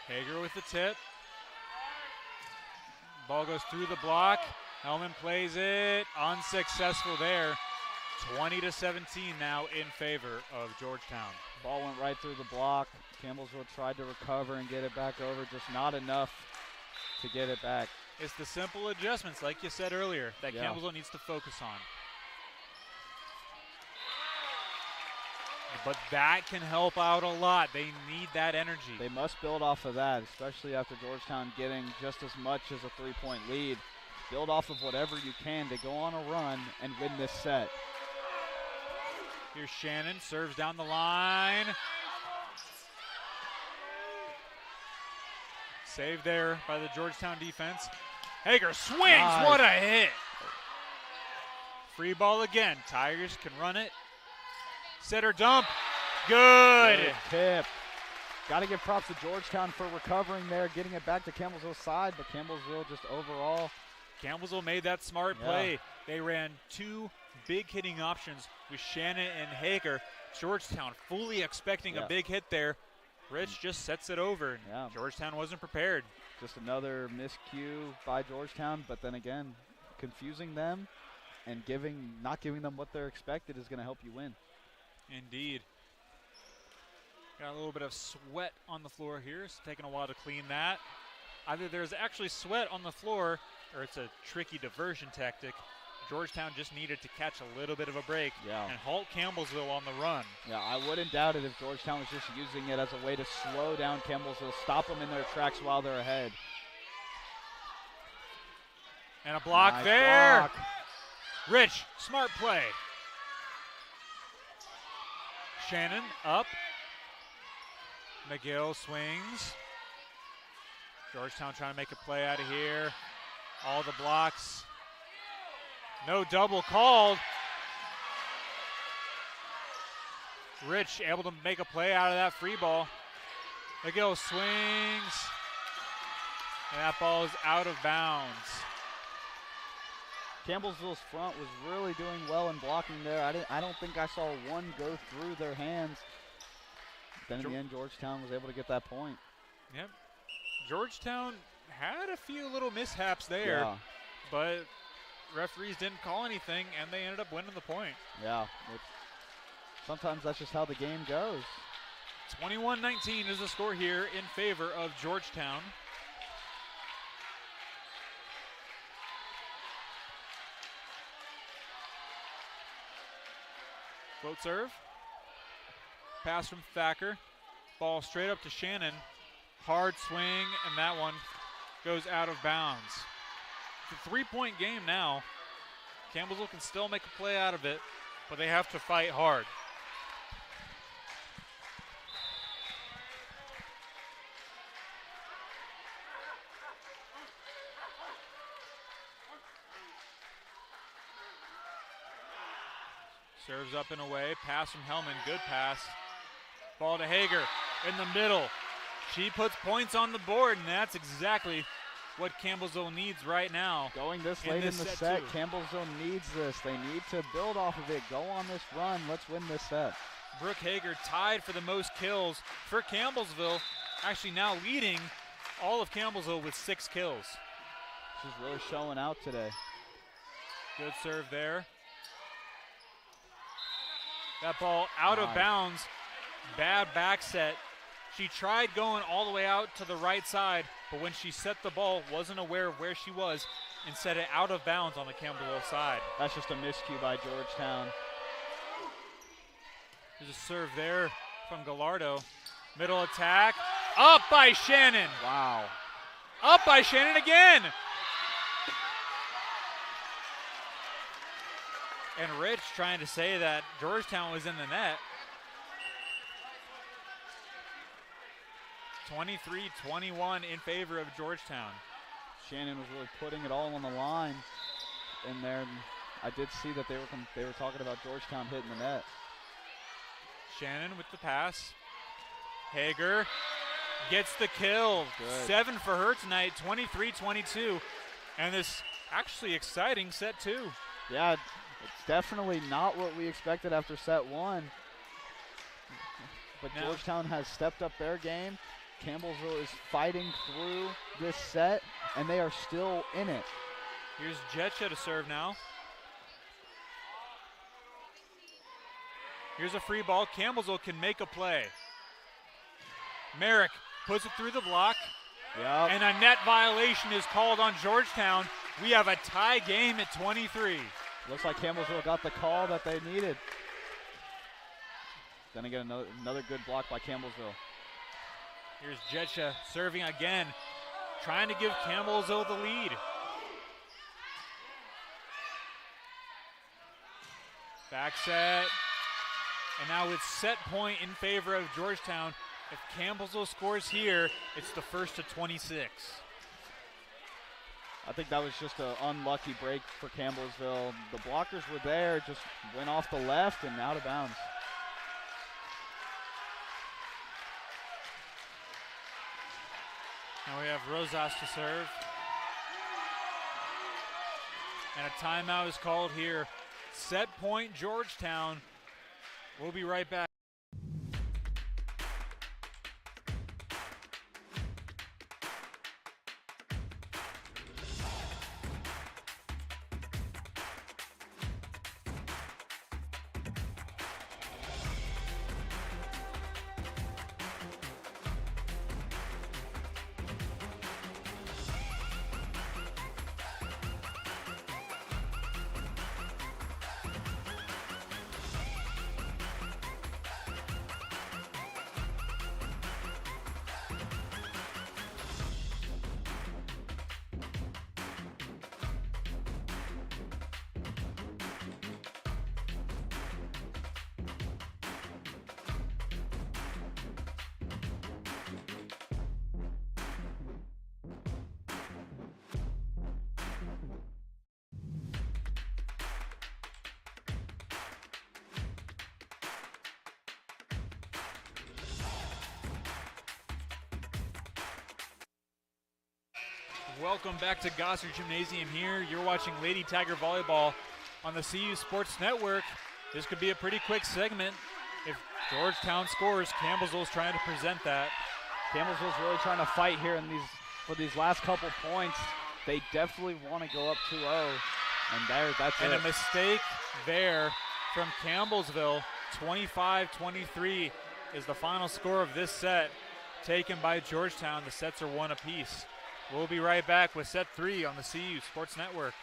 Hager with the tip. Ball goes through the block. Hellman plays it. Unsuccessful there. 20-17 now in favor of Georgetown. Ball went right through the block. Campbellsville tried to recover and get it back over. Just not enough to get it back. It's the simple adjustments, like you said earlier, that Campbellsville needs to focus on. But that can help out a lot. They need that energy. They must build off of that, especially after Georgetown getting just as much as a 3-point lead. Build off of whatever you can to go on a run and win this set. Here's Shannon, serves down the line. Saved there by the Georgetown defense. Hager swings, what a hit. Free ball again, Tigers can run it. Setter dump, good. Tip. Got to give props to Georgetown for recovering there, getting it back to Campbellsville's side, but Campbellsville just overall. Campbellsville made that smart play. They ran 2 big hitting options with Shannon and Hager. Georgetown fully expecting a big hit there. Rich just sets it over. Georgetown wasn't prepared. Just another miscue by Georgetown, but then again, confusing them and not giving them what they're expected is going to help you win. Indeed. Got a little bit of sweat on the floor here. It's taking a while to clean that. Either there's actually sweat on the floor or it's a tricky diversion tactic. Georgetown just needed to catch a little bit of a break and halt Campbellsville on the run. Yeah, I wouldn't doubt it if Georgetown was just using it as a way to slow down Campbellsville, stop them in their tracks while they're ahead. And a block nice there. Block. Rich, smart play. Shannon up. McGill swings. Georgetown trying to make a play out of here. All the blocks. No double called. Rich able to make a play out of that free ball. McGill swings. And that ball is out of bounds. Campbellsville's front was really doing well in blocking there. I don't think I saw one go through their hands. Then in the end, Georgetown was able to get that point. Yep. Georgetown had a few little mishaps there, but referees didn't call anything, and they ended up winning the point. Yeah. Sometimes that's just how the game goes. 21-19 is the score here in favor of Georgetown. Float serve. Pass from Thacker. Ball straight up to Shannon. Hard swing, and that one goes out of bounds. It's a 3-point game now. Campbellsville can still make a play out of it, but they have to fight hard. Serves up and away. Pass from Hellman. Good pass. Ball to Hager in the middle. She puts points on the board, and that's exactly what Campbellsville needs right now. Going this late in the set, Campbellsville needs this. They need to build off of it. Go on this run. Let's win this set. Brooke Hager tied for the most kills for Campbellsville, actually now leading all of Campbellsville with 6 kills. She's really showing out today. Good serve there. That ball out of bounds. Bad back set. She tried going all the way out to the right side, but when she set the ball, wasn't aware of where she was and set it out of bounds on the Campbellsville side. That's just a miscue by Georgetown. There's a serve there from Gallardo. Middle attack. Up by Shannon. Wow. Up by Shannon again. And Rich trying to say that Georgetown was in the net. 23-21 in favor of Georgetown. Shannon was really putting it all on the line in there. I did see that they were talking about Georgetown hitting the net. Shannon with the pass. Hager gets the kill. Good. 7 for her tonight, 23-22. And this actually exciting set 2. Yeah, it's definitely not what we expected after set 1. But Georgetown has stepped up their game. Campbellsville is fighting through this set, and they are still in it. Here's Jetcha to serve now. Here's a free ball. Campbellsville can make a play. Merrick puts it through the block. Yep. And a net violation is called on Georgetown. We have a tie game at 23. Looks like Campbellsville got the call that they needed. Then again, another good block by Campbellsville. Here's Jetcha serving again, trying to give Campbellsville the lead. Back set. And now it's set point in favor of Georgetown. If Campbellsville scores here, it's the first to 26. I think that was just an unlucky break for Campbellsville. The blockers were there, just went off the left and out of bounds. Now we have Rosas to serve. And a timeout is called here. Set point Georgetown. We'll be right back. Welcome back to Gossard Gymnasium here. You're watching Lady Tiger Volleyball on the CU Sports Network. This could be a pretty quick segment. If Georgetown scores, Campbellsville's trying to present that. Campbellsville's really trying to fight here for these last couple points. They definitely want to go up 2-0. And that's and it. A mistake there from Campbellsville. 25-23 is the final score of this set, taken by Georgetown. The sets are 1 apiece. We'll be right back with set 3 on the CU Sports Network.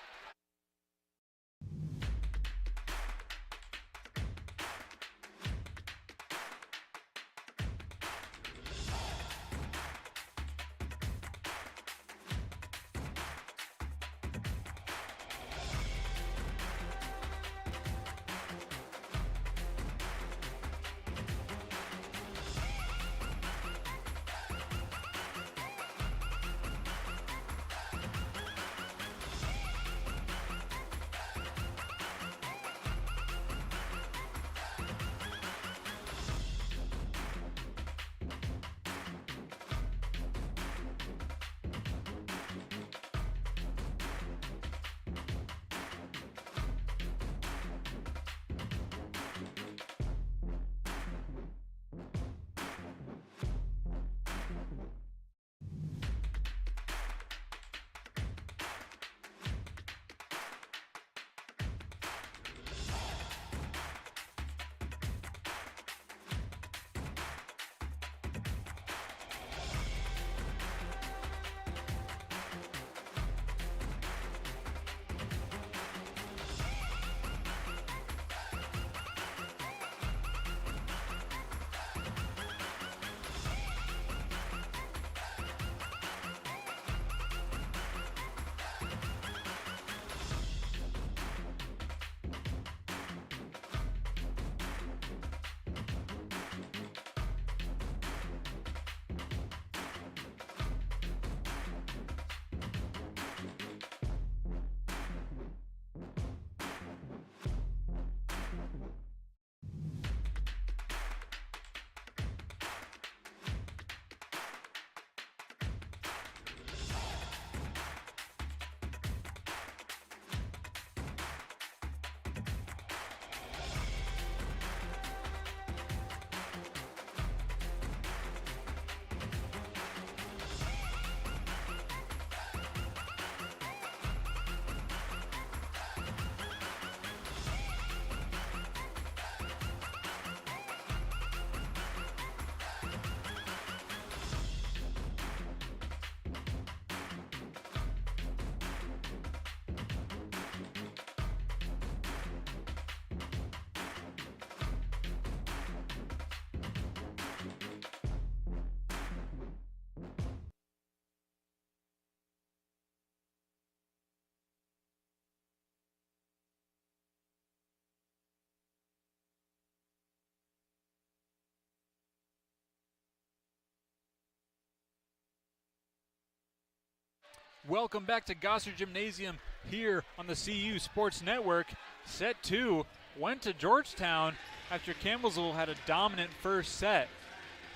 Welcome back to Gossard Gymnasium here on the CU Sports Network. Set 2 went to Georgetown after Campbellsville had a dominant first set.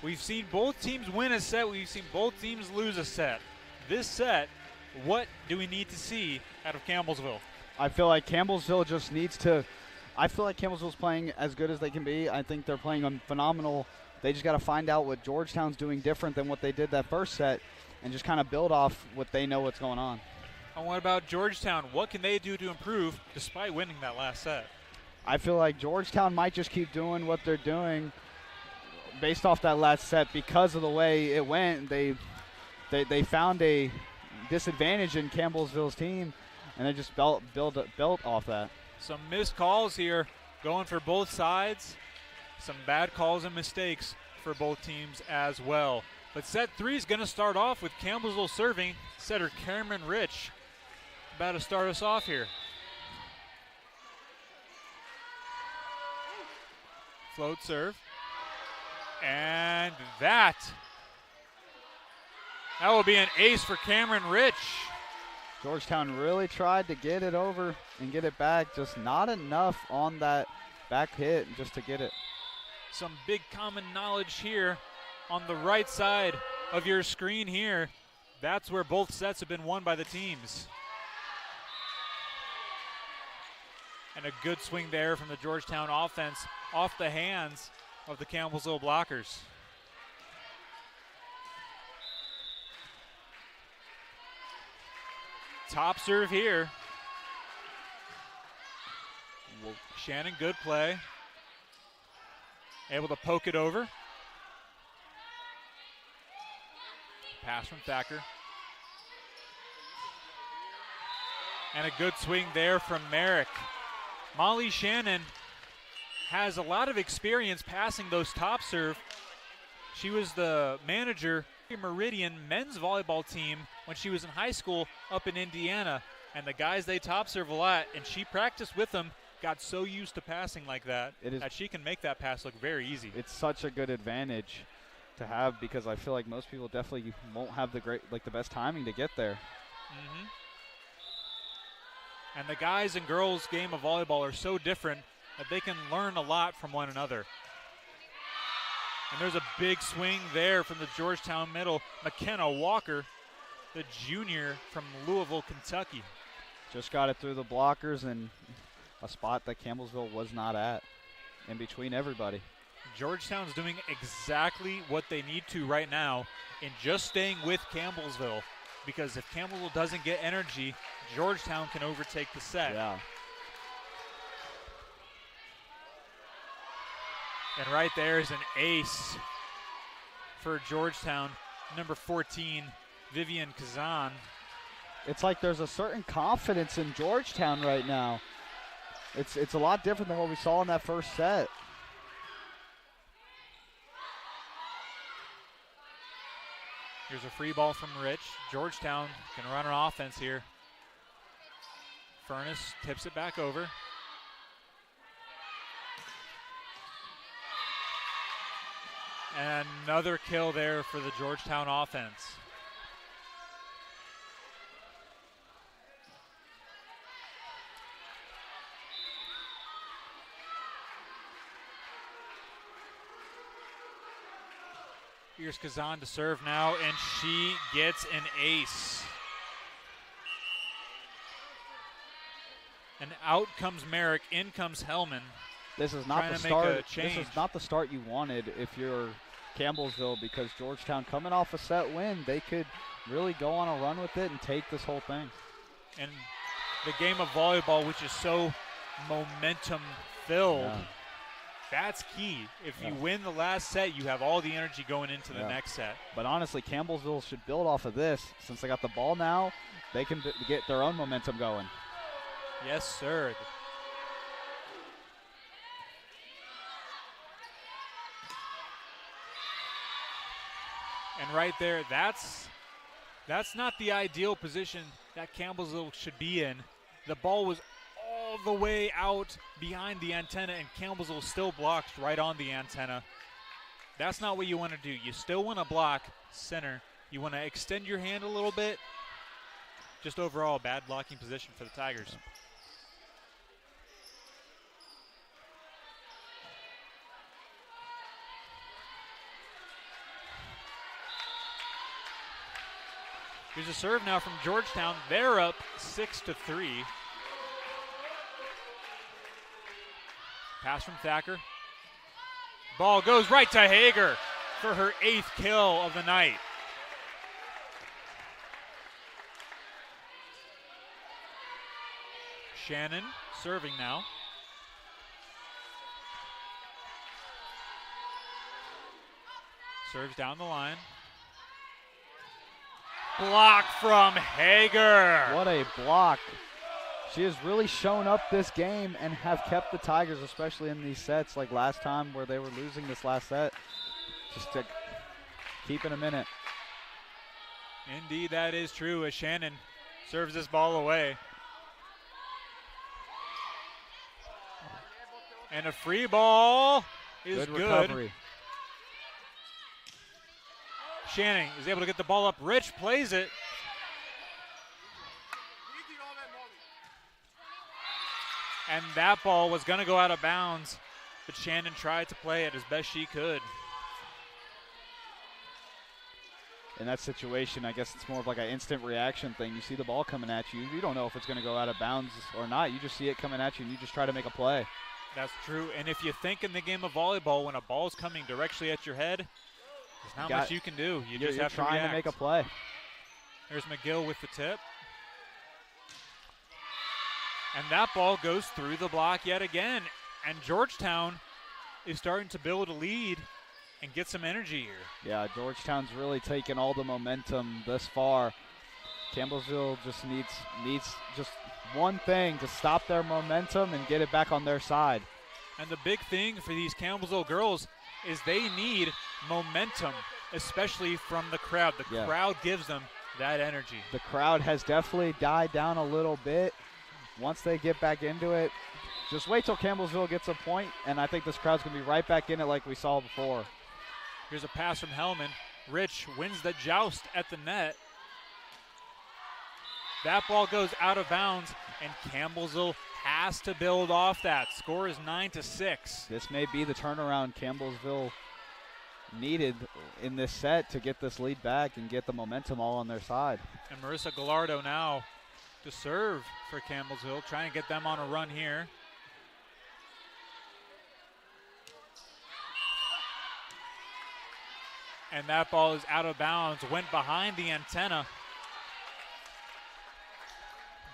We've seen both teams win a set. We've seen both teams lose a set. This set, what do we need to see out of Campbellsville? I feel like Campbellsville just needs to – I feel like Campbellsville's playing as good as they can be. I think they're playing phenomenal. They just got to find out what Georgetown's doing different than what they did that first set and just kind of build off what they know what's going on. And what about Georgetown? What can they do to improve despite winning that last set? I feel like Georgetown might just keep doing what they're doing based off that last set because of the way it went. They found a disadvantage in Campbellsville's team, and they just built off that. Some missed calls here going for both sides. Some bad calls and mistakes for both teams as well. But set 3 is going to start off with Campbellsville serving. Setter Cameron Rich about to start us off here. Float serve. And that will be an ace for Cameron Rich. Georgetown really tried to get it over and get it back. Just not enough on that back hit just to get it. Some big common knowledge here on the right side of your screen here. That's where both sets have been won by the teams. And a good swing there from the Georgetown offense off the hands of the Campbellsville blockers. Top serve here. Shannon, good play. Able to poke it over. Pass from Thacker. And a good swing there from Merrick. Molly Shannon has a lot of experience passing those top serve. She was the manager of the Meridian men's volleyball team when she was in high school up in Indiana. And the guys, they top serve a lot, and she practiced with them, got so used to passing like that that she can make that pass look very easy. It's such a good advantage to have, because I feel like most people definitely won't have the best timing to get there. Mm-hmm. And the guys and girls game of volleyball are so different that they can learn a lot from one another. And there's a big swing there from the Georgetown middle. McKenna Walker, the junior from Louisville, Kentucky. Just got it through the blockers and a spot that Campbellsville was not at, in between everybody. Georgetown's doing exactly what they need to right now in just staying with Campbellsville, because if Campbellsville doesn't get energy, Georgetown can overtake the set. Yeah. And right there is an ace for Georgetown, number 14, Vivian Kazan. It's like there's a certain confidence in Georgetown right now. It's a lot different than what we saw in that first set. Here's a free ball from Rich. Georgetown can run an offense here. Furness tips it back over. And another kill there for the Georgetown offense. Here's Kazan to serve now, and she gets an ace. And out comes Merrick, in comes Hellman. This is not the start. This is not the start you wanted if you're Campbellsville, because Georgetown, coming off a set win, they could really go on a run with it and take this whole thing. And the game of volleyball, which is so momentum filled, that's key. If you win the last set, you have all the energy going into the next set. But honestly, Campbellsville should build off of this. Since they got the ball now, they can get their own momentum going. Yes, sir. And right there, that's not the ideal position that Campbellsville should be in. The ball was all the way out behind the antenna, and Campbellsville still blocks right on the antenna. That's not what you want to do. You still want to block center. You want to extend your hand a little bit. Just overall, bad blocking position for the Tigers. Here's a serve now from Georgetown. They're up 6-3. Pass from Thacker. Ball goes right to Hager for her 8th kill of the night. Shannon serving now. Serves down the line. Block from Hager. What a block. She has really shown up this game and have kept the Tigers, especially in these sets like last time where they were losing this last set, just to keep in a minute. Indeed, that is true as Shannon serves this ball away. And a free ball is good. Recovery. Shannon is able to get the ball up. Rich plays it. And that ball was going to go out of bounds, but Shannon tried to play it as best she could. in that situation, I guess it's more of like an instant reaction thing. You see the ball coming at you. You don't know if it's going to go out of bounds or not. You just see it coming at you, and you just try to make a play. That's true. And if you think in the game of volleyball, when a ball's coming directly at your head, there's not much you can do. You just have to react. You're trying to make a play. There's McGill with the tip. And that ball goes through the block yet again. And Georgetown is starting to build a lead and get some energy here. Yeah, Georgetown's really taken all the momentum this far. Campbellsville just needs just one thing to stop their momentum and get it back on their side. And the big thing for these Campbellsville girls is they need momentum, especially from the crowd. The crowd gives them that energy. The crowd has definitely died down a little bit. Once they get back into it, just wait till Campbellsville gets a point, and I think this crowd's going to be right back in it like we saw before. Here's a pass from Hellman. Rich wins the joust at the net. That ball goes out of bounds, and Campbellsville has to build off that. Score is 9-6. This may be the turnaround Campbellsville needed in this set to get this lead back and get the momentum all on their side. And Marissa Gallardo now to serve for Campbellsville, trying to get them on a run here. And that ball is out of bounds, went behind the antenna.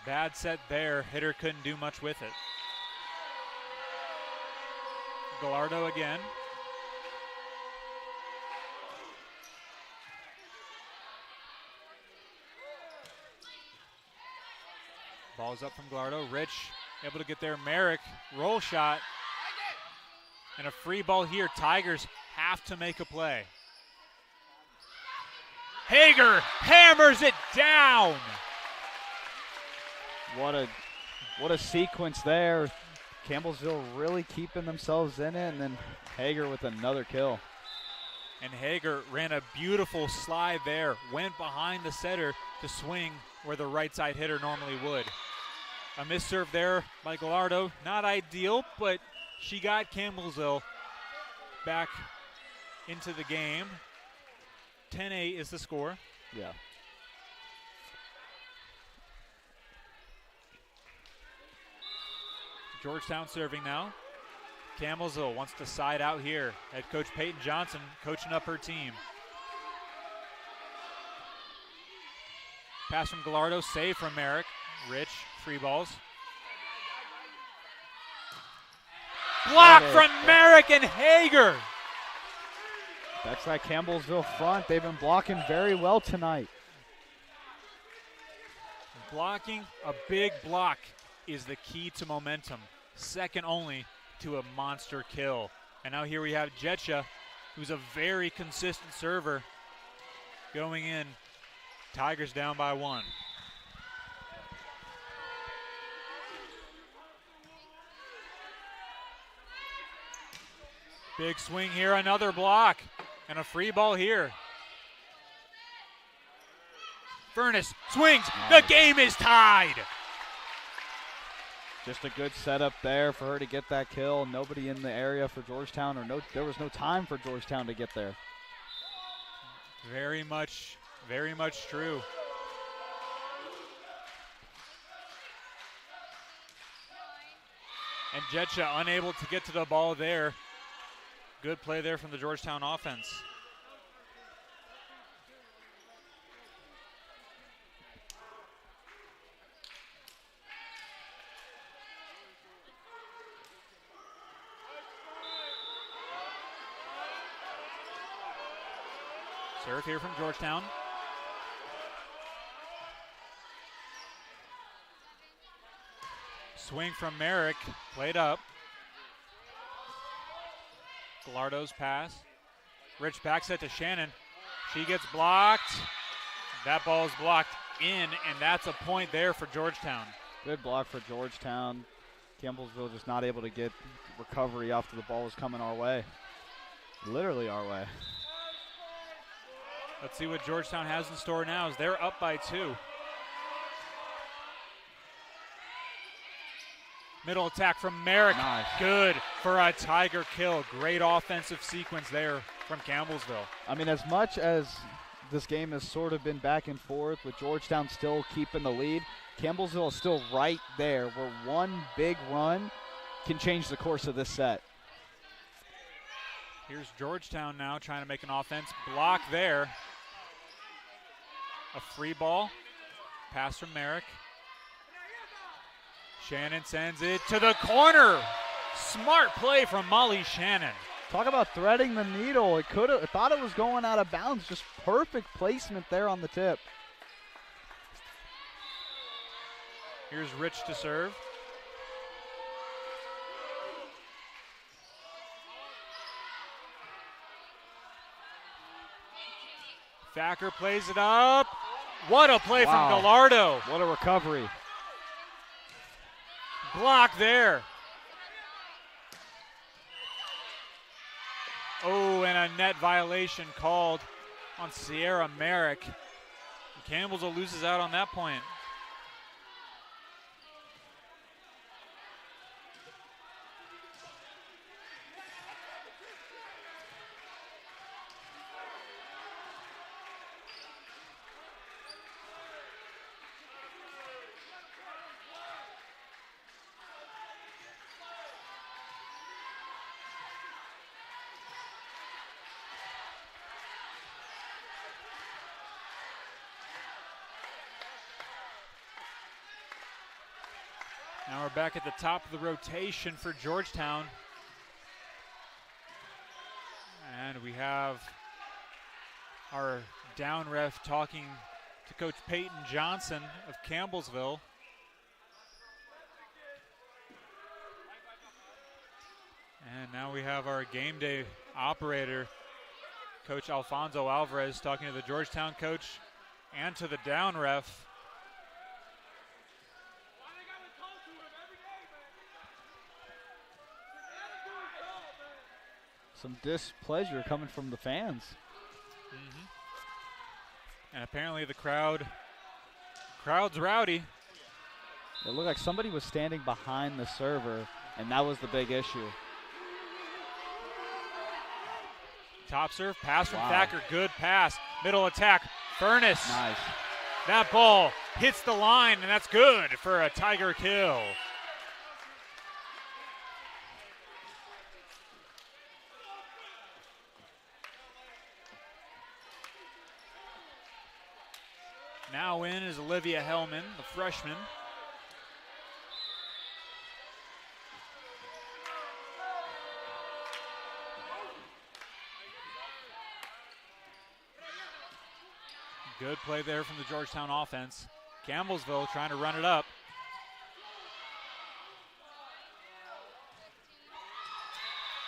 Bad set there. Hitter couldn't do much with it. Gallardo again. Ball's up from Gallardo. Rich able to get there. Merrick, roll shot. And a free ball here. Tigers have to make a play. Hager hammers it down. What a sequence there. Campbellsville really keeping themselves in it, and then Hager with another kill. And Hager ran a beautiful slide there, went behind the setter to swing where the right side hitter normally would. A missed serve there by Gallardo. Not ideal, but she got Campbellsville back into the game. 10-8 is the score. Yeah. Georgetown serving now. Campbellsville wants to side out here. Head coach Peyton Johnson coaching up her team. Pass from Gallardo, save from Merrick. Rich, free balls. Block from Merrick and Hager. That's that Campbellsville front. They've been blocking very well tonight. Blocking a big block is the key to momentum. Second only to a monster kill. And now here we have Jetcha, who's a very consistent server, going in. Tigers down by 1. Big swing here, another block, and a free ball here. Furness swings, the game is tied. Just a good setup there for her to get that kill. Nobody in the area for Georgetown, there was no time for Georgetown to get there. Very much true. And Jetcha unable to get to the ball there. Good play there from the Georgetown offense. Serve here from Georgetown. Swing from Merrick, played up. Gallardo's pass. Rich back set to Shannon. She gets blocked. That ball is blocked in, and that's a point there for Georgetown. Good block for Georgetown. Campbellsville just not able to get recovery after the ball was coming our way. Literally our way. Let's see what Georgetown has in store now as they're up by 2. Middle attack from Merrick. Nice. Good for a Tiger kill. Great offensive sequence there from Campbellsville. I mean, as much as this game has sort of been back and forth with Georgetown still keeping the lead. Campbellsville is still right there where one big run can change the course of this set. Here's Georgetown now trying to make an offense. Block there. A free ball. Pass from Merrick. Shannon sends it to the corner. Smart play from Molly Shannon. Talk about threading the needle. It could have thought it was going out of bounds. Just perfect placement there on the tip. Here's Rich to serve. Thacker plays it up. What a play from Gallardo. What a recovery. Block there. Oh, and a net violation called on Sierra Merrick. Campbellsville loses out on that point. Now we're back at the top of the rotation for Georgetown. And we have our down ref talking to Coach Peyton Johnson of Campbellsville. And now we have our game day operator, Coach Alfonso Alvarez, talking to the Georgetown coach and to the down ref. Some displeasure coming from the fans. Mm-hmm. And apparently the crowd's rowdy. It looked like somebody was standing behind the server, and that was the big issue. Top serve, pass from Thacker, good pass. Middle attack, Furness. Nice. That ball hits the line, and that's good for a Tiger kill. Now in is Olivia Hellman, the freshman. Good play there from the Georgetown offense. Campbellsville trying to run it up.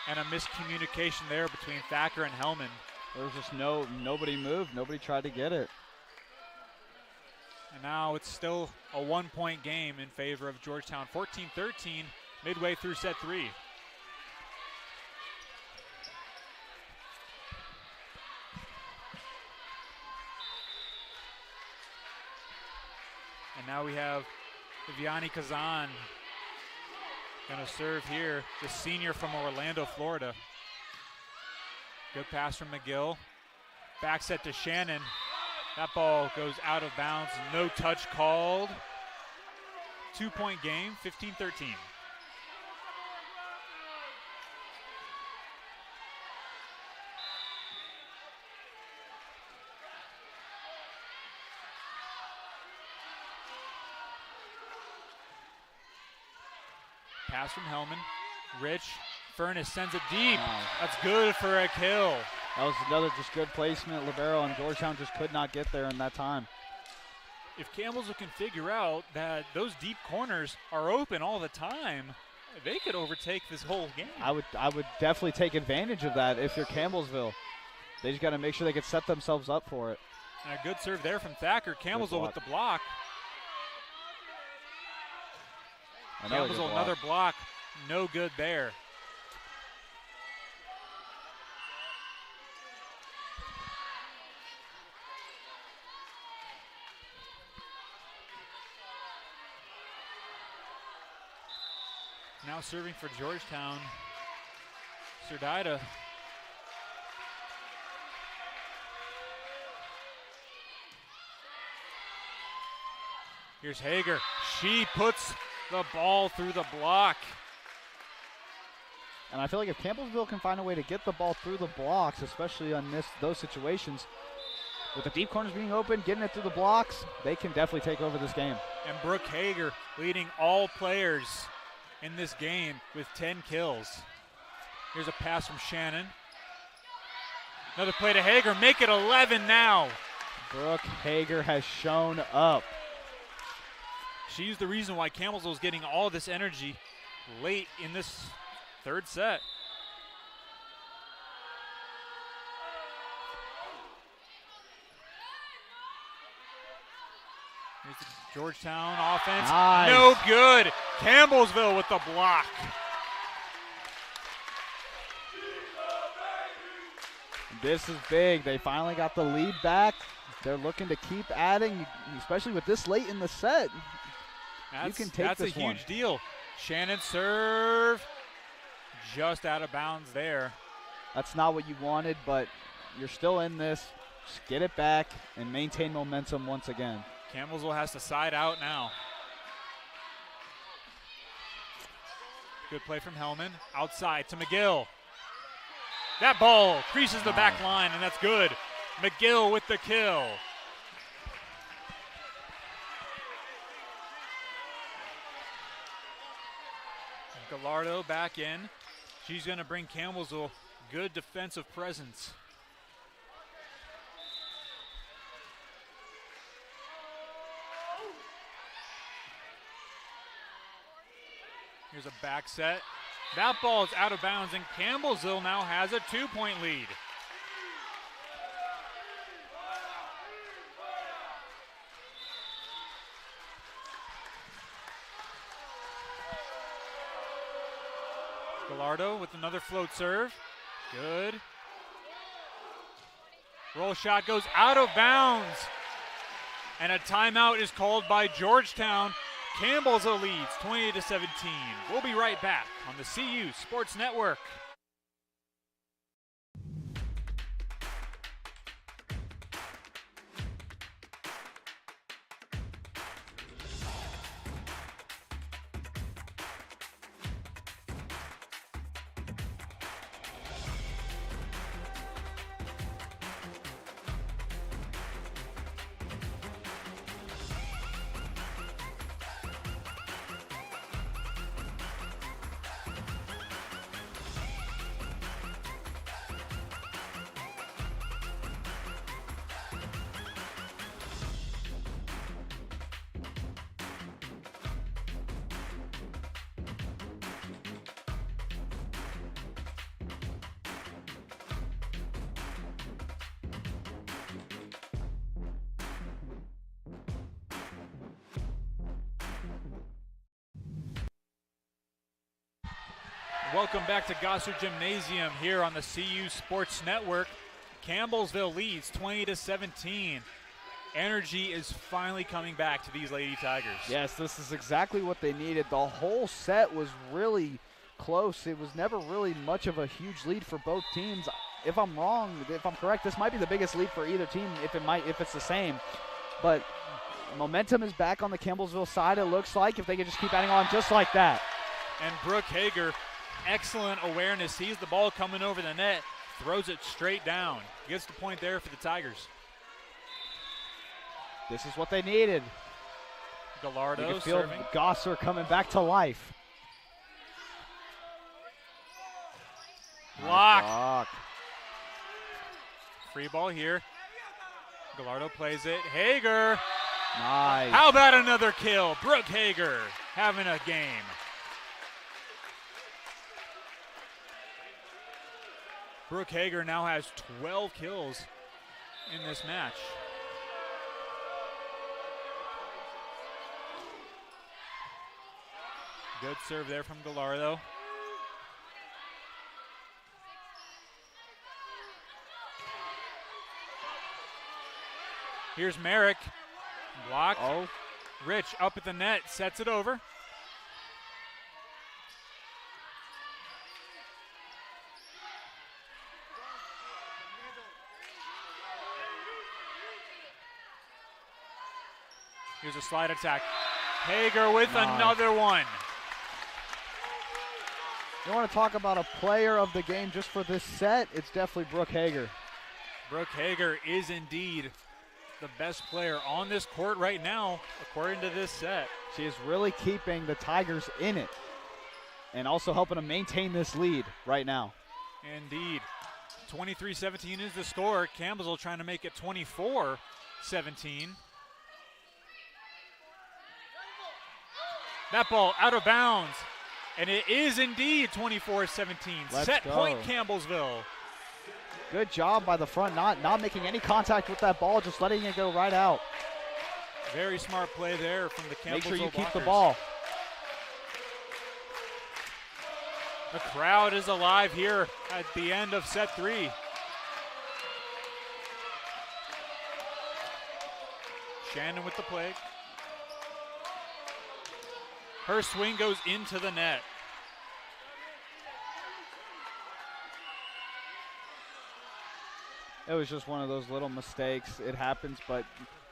And a miscommunication there between Thacker and Hellman. There was just nobody moved. Nobody tried to get it. And now it's still a 1-point game in favor of Georgetown. 14-13 midway through set 3. And now we have Viviani Kazan going to serve here, the senior from Orlando, Florida. Good pass from McGill. Back set to Shannon. That ball goes out of bounds. No touch called. 2-point game, 15-13. Pass from Hellman. Rich. Furness sends it deep. Wow. That's good for a kill. That was another just good placement. Libero and Georgetown just could not get there in that time. If Campbellsville can figure out that those deep corners are open all the time, they could overtake this whole game. I would definitely take advantage of that if you're Campbellsville. They just got to make sure they can set themselves up for it. And a good serve there from Thacker. Campbellsville with the block. Campbellsville another block. No good there. Now serving for Georgetown, Serdida. Here's Hager. She puts the ball through the block. And I feel like if Campbellsville can find a way to get the ball through the blocks, especially on those situations, with the deep corners being open, getting it through the blocks, they can definitely take over this game. And Brooke Hager leading all players in this game with 10 kills. Here's a pass from Shannon. Another play to Hager. Make it 11 now. Brooke Hager has shown up. She's the reason why Campbellsville is getting all this energy late in this third set. Here's the Georgetown offense. Nice. No good. Campbellsville with the block. This is big. They finally got the lead back. They're looking to keep adding, especially with this late in the set. You can take that's this a one. huge deal. Shannon serve. Just out of bounds there. That's not what you wanted, but you're still in this. Just get it back and maintain momentum once again. Campbellsville has to side out now. Good play from Hellman. Outside to McGill. That ball creases the back line, and that's good. McGill with the kill. Gallardo back in. She's going to bring Campbellsville good defensive presence. Here's a back set. That ball is out of bounds, and Campbellsville now has a 2-point lead. Gallardo with another float serve. Good. Roll shot goes out of bounds. And a timeout is called by Georgetown. Campbellsville leads 20-17. We'll be right back on the CU Sports Network. Welcome back to Gossard Gymnasium here on the CU Sports Network. Campbellsville leads 20-17. Energy is finally coming back to these Lady Tigers. Yes, this is exactly what they needed. The whole set was really close. It was never really much of a huge lead for both teams. If I'm correct, this might be the biggest lead for either team if it's the same. But momentum is back on the Campbellsville side, it looks like, if they could just keep adding on just like that. And Brooke Hager, excellent awareness, sees the ball coming over the net, throws it straight down. Gets the point there for the Tigers. This is what they needed. Gallardo you can feel serving. Gosser coming back to life. Block. Nice block. Free ball here. Gallardo plays it. Hager. Nice. How about another kill? Brooke Hager having a game. Brooke Hager now has 12 kills in this match. Good serve there from Gallardo. Here's Merrick. Blocked. Oh. Rich up at the net, sets it over. Here's a slide attack. Hager with another one. You want to talk about a player of the game just for this set? It's definitely Brooke Hager. Brooke Hager is indeed the best player on this court right now, according to this set. She is really keeping the Tigers in it and also helping them maintain this lead right now. Indeed. 23-17 is the score. Campbellsville trying to make it 24-17. That ball out of bounds. And it is indeed 24-17. Set point Campbellsville. Good job by the front, not making any contact with that ball, just letting it go right out. Very smart play there from the Campbellsville Make sure you keep blockers. the ball. The crowd is alive here at the end of set 3. Shannon with the play. Her swing goes into the net. It was just one of those little mistakes. It happens, but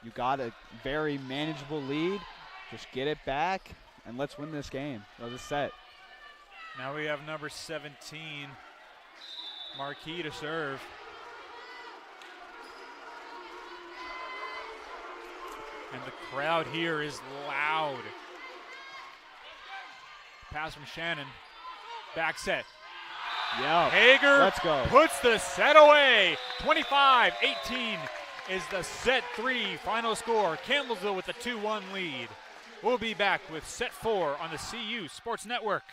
you got a very manageable lead. Just get it back, and let's win this game, or this set. Now we have number 17, Marquis, to serve. And the crowd here is loud. Pass from Shannon. Back set. Yeah. Hager Let's go. Puts the set away. 25-18 is the set 3 final score. Campbellsville with a 2-1 lead. We'll be back with set 4 on the CU Sports Network.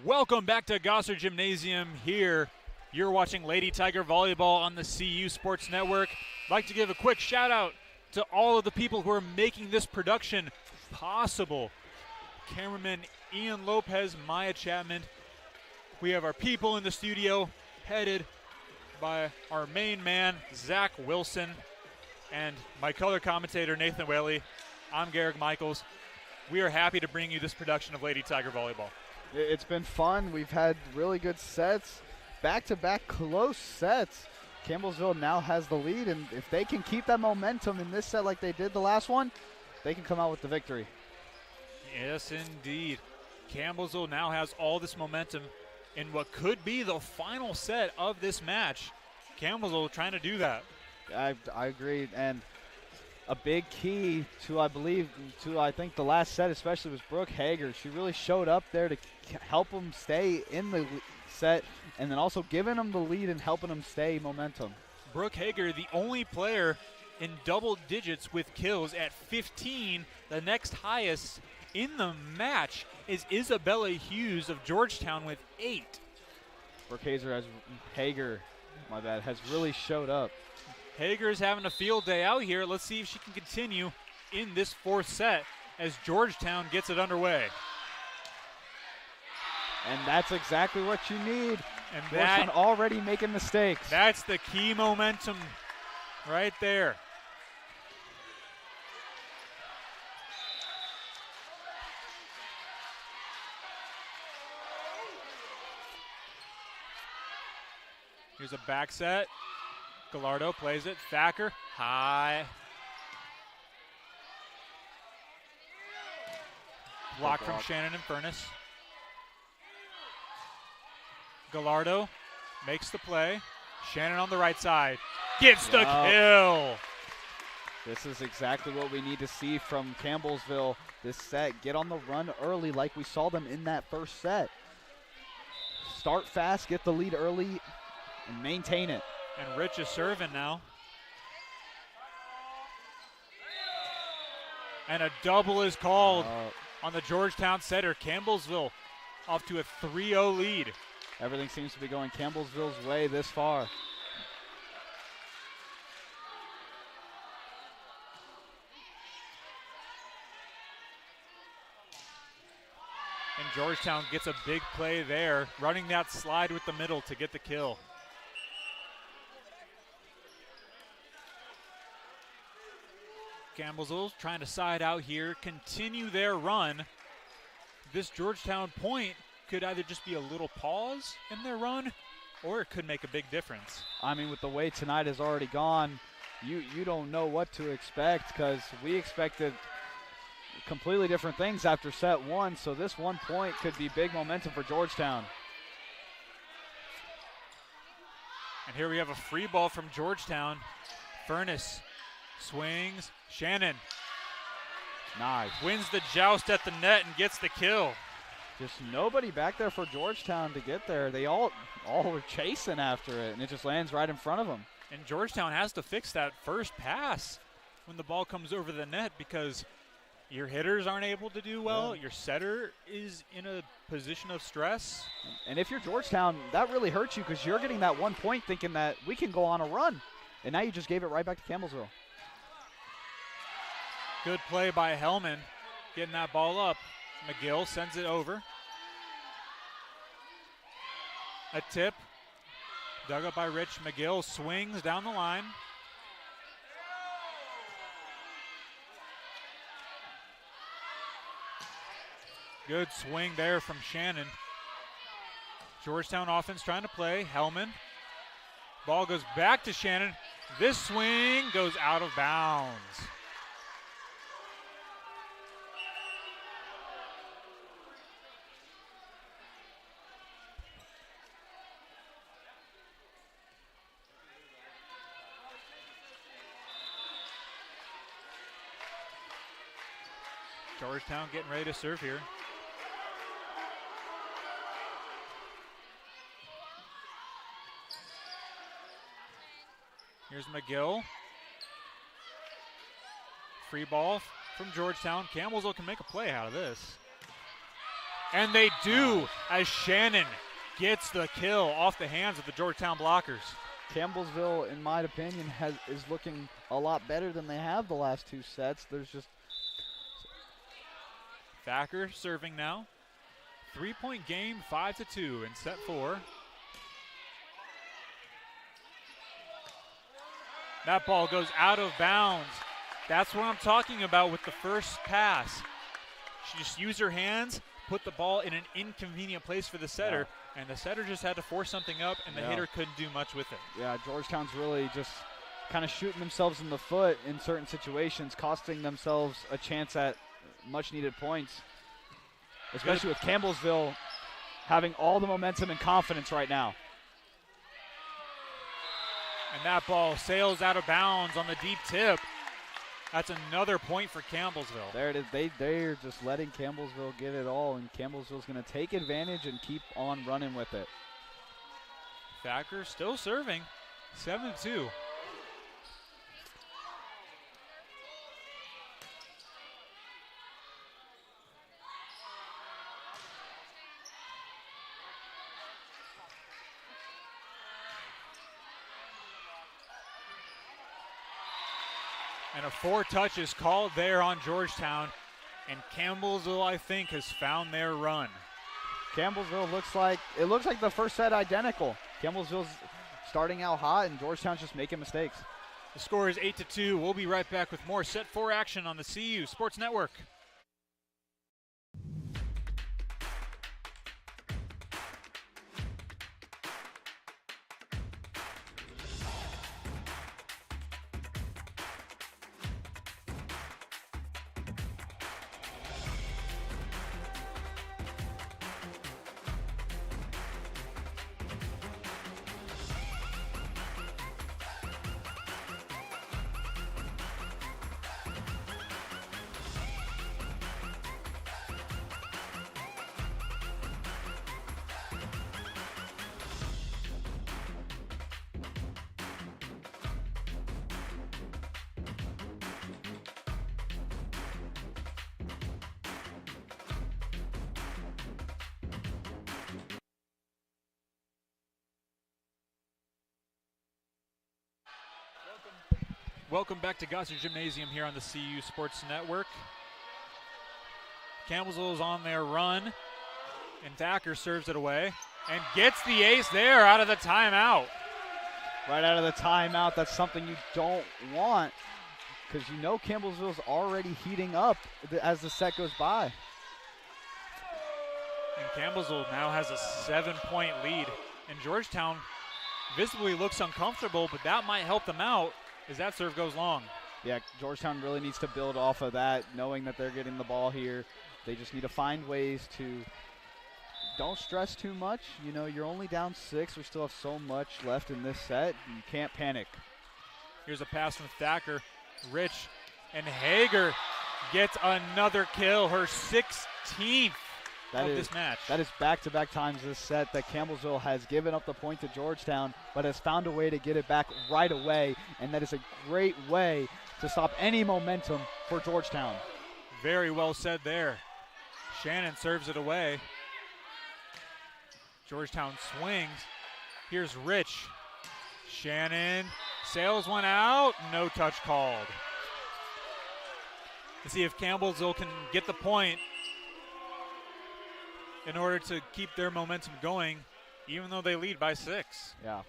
Welcome back to Gosser Gymnasium here. You're watching Lady Tiger Volleyball on the CU Sports Network. I'd like to give a quick shout out to all of the people who are making this production possible. Cameraman Ian Lopez, Maya Chapman. We have our people in the studio headed by our main man, Zach Wilson. And my color commentator, Nathan Whaley. I'm Garrick Michaels. We are happy to bring you this production of Lady Tiger Volleyball. It's been fun. We've had really good sets, back-to-back close sets. Campbellsville now has the lead, and if they can keep that momentum in this set like they did the last one, they can come out with the victory. Yes, indeed. Campbellsville now has all this momentum in what could be the final set of this match. Campbellsville trying to do that. I agree, and a big key to, I think the last set especially was Brooke Hager. She really showed up there to help them stay in the set, and then also giving them the lead and helping them stay momentum. Brooke Hager, the only player in double digits with kills at 15. The next highest in the match is Isabella Hughes of Georgetown with 8. Brooke Hager has really showed up. Hager's having a field day out here. Let's see if she can continue in this fourth set as Georgetown gets it underway. And that's exactly what you need. And Georgetown already making mistakes. That's the key momentum right there. Here's a back set. Gallardo plays it. Thacker, high. Block from Shannon and Furness. Gallardo makes the play. Shannon on the right side. Gets the kill. This is exactly what we need to see from Campbellsville this set. Get on the run early like we saw them in that first set. Start fast, get the lead early, and maintain it. And Rich is serving now. And a double is called on the Georgetown setter. Campbellsville off to a 3-0 lead. Everything seems to be going Campbellsville's way this far. And Georgetown gets a big play there, running that slide with the middle to get the kill. Campbellsville trying to side out here, continue their run. This Georgetown point could either just be a little pause in their run, or it could make a big difference. I mean, with the way tonight has already gone, you don't know what to expect, because we expected completely different things after set one, so this 1 point could be big momentum for Georgetown. And here we have a free ball from Georgetown. Furness swings. Shannon. Nice. Wins the joust at the net and gets the kill. Just nobody back there for Georgetown to get there. They all were chasing after it, and it just lands right in front of them. And Georgetown has to fix that first pass when the ball comes over the net, because your hitters aren't able to do well. Your setter is in a position of stress. And if you're Georgetown, that really hurts you, because you're getting that 1 point thinking that we can go on a run. And now you just gave it right back to Campbellsville. Good play by Hellman, getting that ball up. McGill sends it over. A tip, dug up by Rich. McGill swings down the line. Good swing there from Shannon. Georgetown offense trying to play. Hellman. Ball goes back to Shannon. This swing goes out of bounds. Georgetown getting ready to serve here. Here's McGill. Free ball from Georgetown. Campbellsville can make a play out of this. And they do, as Shannon gets the kill off the hands of the Georgetown blockers. Campbellsville, in my opinion, is looking a lot better than they have the last two sets. There's just Thacker serving now. 3-point game, 5-2 in set 4. That ball goes out of bounds. That's what I'm talking about with the first pass. She just used her hands, put the ball in an inconvenient place for the setter, and the setter just had to force something up, and the hitter couldn't do much with it. Yeah, Georgetown's really just kind of shooting themselves in the foot in certain situations, costing themselves a chance at much-needed points, especially with Campbellsville having all the momentum and confidence right now. And that ball sails out of bounds on the deep tip. That's another point for Campbellsville. There it is. They're just letting Campbellsville get it all, and Campbellsville's going to take advantage and keep on running with it. Thacker still serving, 7-2. And a 4 touches called there on Georgetown, and Campbellsville, I think, has found their run. Campbellsville looks like the first set identical. Campbellsville's starting out hot, and Georgetown's just making mistakes. The score is 8-2. We'll be right back with more Set 4 action on the CU Sports Network. Welcome back to Gosser Gymnasium here on the CU Sports Network. Campbellsville is on their run, and Thacker serves it away and gets the ace there out of the timeout. Right out of the timeout, that's something you don't want, because you know Campbellsville's already heating up as the set goes by. And Campbellsville now has a 7-point lead, and Georgetown visibly looks uncomfortable, but that might help them out as that serve goes long. Yeah, Georgetown really needs to build off of that, knowing that they're getting the ball here. They just need to find ways to don't stress too much. You know, you're only down 6. We still have so much left in this set. You can't panic. Here's a pass from Thacker. Rich and Hager gets another kill, her 16th of this match. That is back-to-back times this set that Campbellsville has given up the point to Georgetown, but has found a way to get it back right away, and that is a great way to stop any momentum for Georgetown. Very well said there. Shannon serves it away. Georgetown swings. Here's Rich. Shannon sails one out. No touch called. Let's see if Campbellsville can get the point in order to keep their momentum going, even though they lead by 6. Yeah.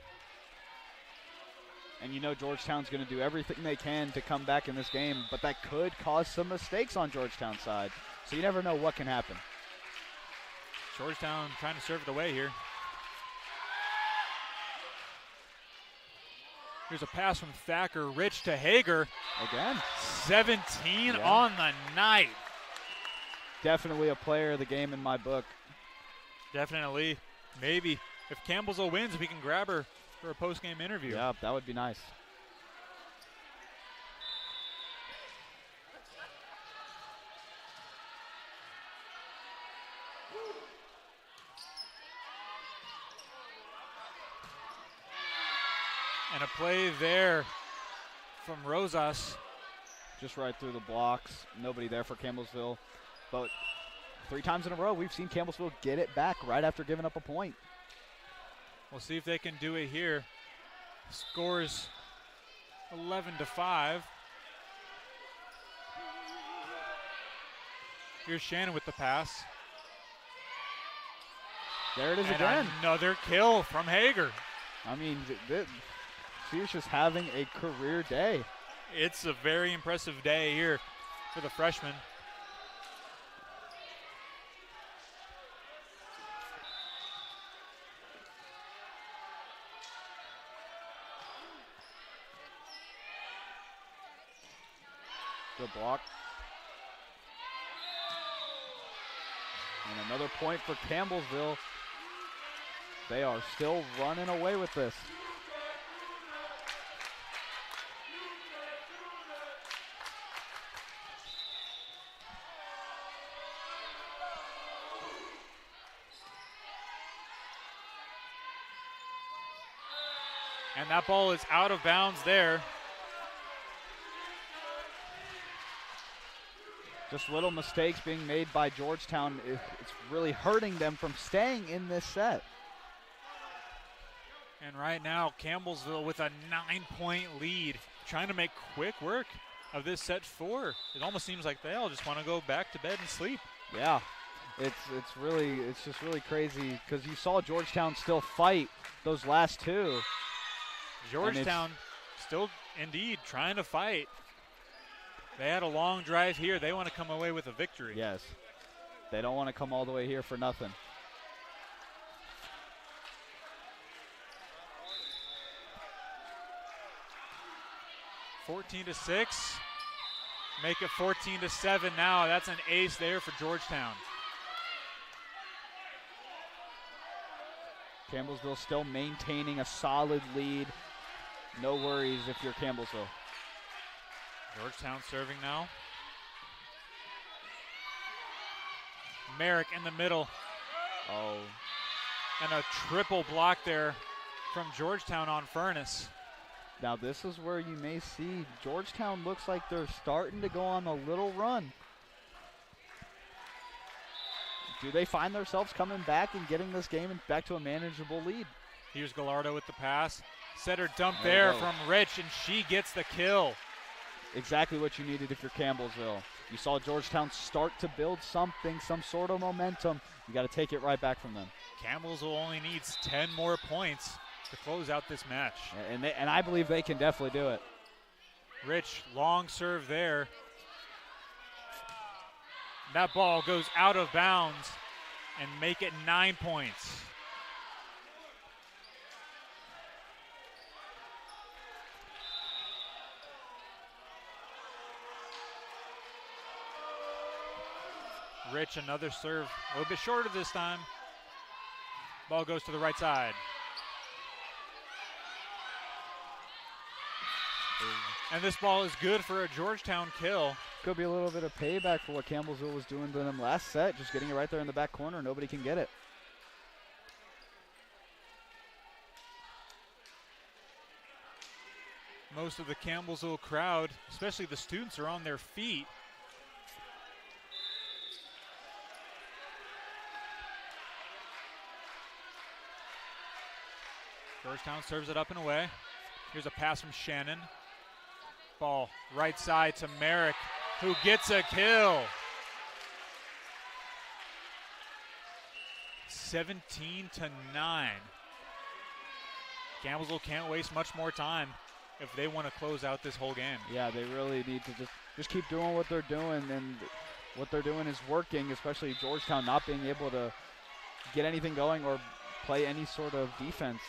And you know Georgetown's going to do everything they can to come back in this game, but that could cause some mistakes on Georgetown's side. So you never know what can happen. Georgetown trying to serve it away here. Here's a pass from Thacker. Rich to Hager. Again. 17 on the night. Definitely a player of the game in my book. Definitely. Maybe if Campbellsville wins, we can grab her for a post-game interview. Yeah, that would be nice. And a play there from Rosas. Just right through the blocks. Nobody there for Campbellsville. But 3 times in a row, we've seen Campbellsville get it back right after giving up a point. We'll see if they can do it here. Scores 11-5. Here's Shannon with the pass. There it is and again. Another kill from Hager. I mean, She's just having a career day. It's a very impressive day here for the freshman. Good block. And another point for Campbellsville. They are still running away with this. And that ball is out of bounds there. Just little mistakes being made by Georgetown. It's really hurting them from staying in this set. And right now, Campbellsville with a 9-point lead, trying to make quick work of this set 4. It almost seems like they all just want to go back to bed and sleep. Yeah, it's just really crazy because you saw Georgetown still fight those last 2. Georgetown still indeed trying to fight. They had a long drive here. They want to come away with a victory. Yes. They don't want to come all the way here for nothing. (14-6). Make it 14-7 now. That's an ace there for Georgetown. Campbellsville still maintaining a solid lead. No worries if you're Campbellsville. Georgetown serving now. Merrick in the middle. Oh. And a triple block there from Georgetown on Furness. Now this is where you may see Georgetown looks like they're starting to go on a little run. Do they find themselves coming back and getting this game back to a manageable lead? Here's Gallardo with the pass. Setter dump there from Rich, and she gets the kill. Exactly what you needed if you're Campbellsville. You saw Georgetown start to build something, some sort of momentum. You got to take it right back from them. Campbellsville only needs 10 more points to close out this match. And I believe they can definitely do it. Rich, long serve there. That ball goes out of bounds and make it 9 points. Rich, another serve, a little bit shorter this time. Ball goes to the right side. And this ball is good for a Georgetown kill. Could be a little bit of payback for what Campbellsville was doing to them last set, just getting it right there in the back corner. Nobody can get it. Most of the Campbellsville crowd, especially the students, are on their feet. Georgetown serves it up and away. Here's a pass from Shannon. Ball right side to Merrick, who gets a kill. 17-9. Campbellsville can't waste much more time if they want to close out this whole game. Yeah, they really need to just keep doing what they're doing, and what they're doing is working, especially Georgetown not being able to get anything going or play any sort of defense.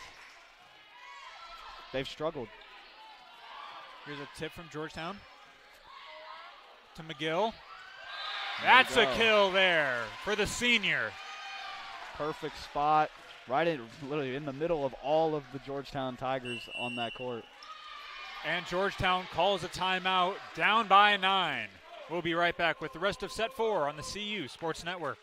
They've struggled. Here's a tip from Georgetown to McGill. That's a kill there for the senior. Perfect spot, right in, literally in the middle of all of the Georgetown Tigers on that court. And Georgetown calls a timeout, down by 9. We'll be right back with the rest of set 4 on the CU Sports Network.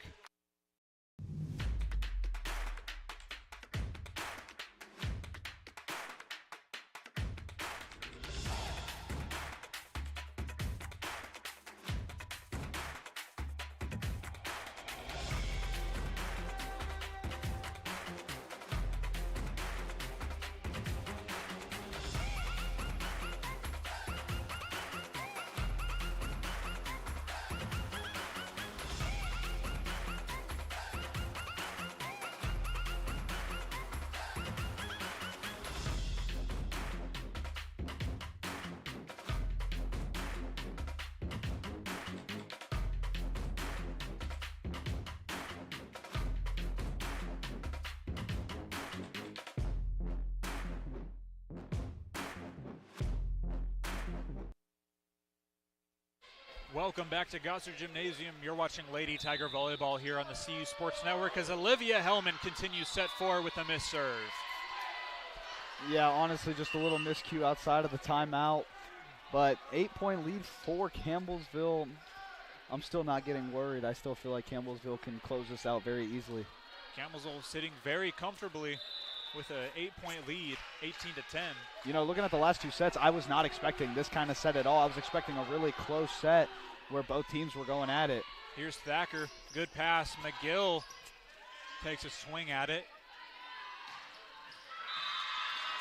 Welcome back to Gosser Gymnasium. You're watching Lady Tiger Volleyball here on the CU Sports Network as Olivia Hellman continues set 4 with a missed serve. Yeah, honestly, just a little miscue outside of the timeout. But 8-point lead for Campbellsville. I'm still not getting worried. I still feel like Campbellsville can close this out very easily. Campbellsville sitting very comfortably with an 8-point lead, 18-10. You know, looking at the last two sets, I was not expecting this kind of set at all. I was expecting a really close set where both teams were going at it. Here's Thacker, good pass. McGill takes a swing at it.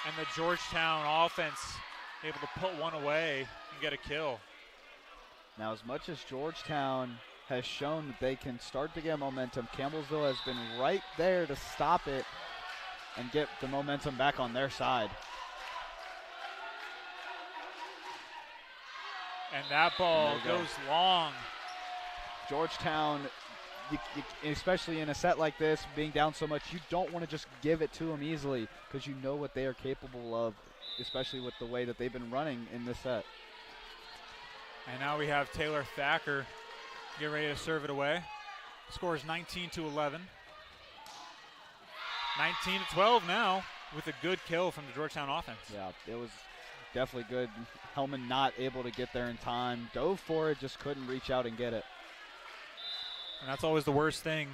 And the Georgetown offense able to put one away and get a kill. Now, as much as Georgetown has shown that they can start to get momentum, Campbellsville has been right there to stop it and get the momentum back on their side. And that ball goes long. Georgetown, especially in a set like this, being down so much, you don't want to just give it to them easily because you know what they are capable of, especially with the way that they've been running in this set. And now we have Taylor Thacker get ready to serve it away. Score is 19-11. 19-12 now with a good kill from the Georgetown offense. Yeah, it was definitely good. Hellman not able to get there in time. Dove for it, just couldn't reach out and get it. And that's always the worst thing.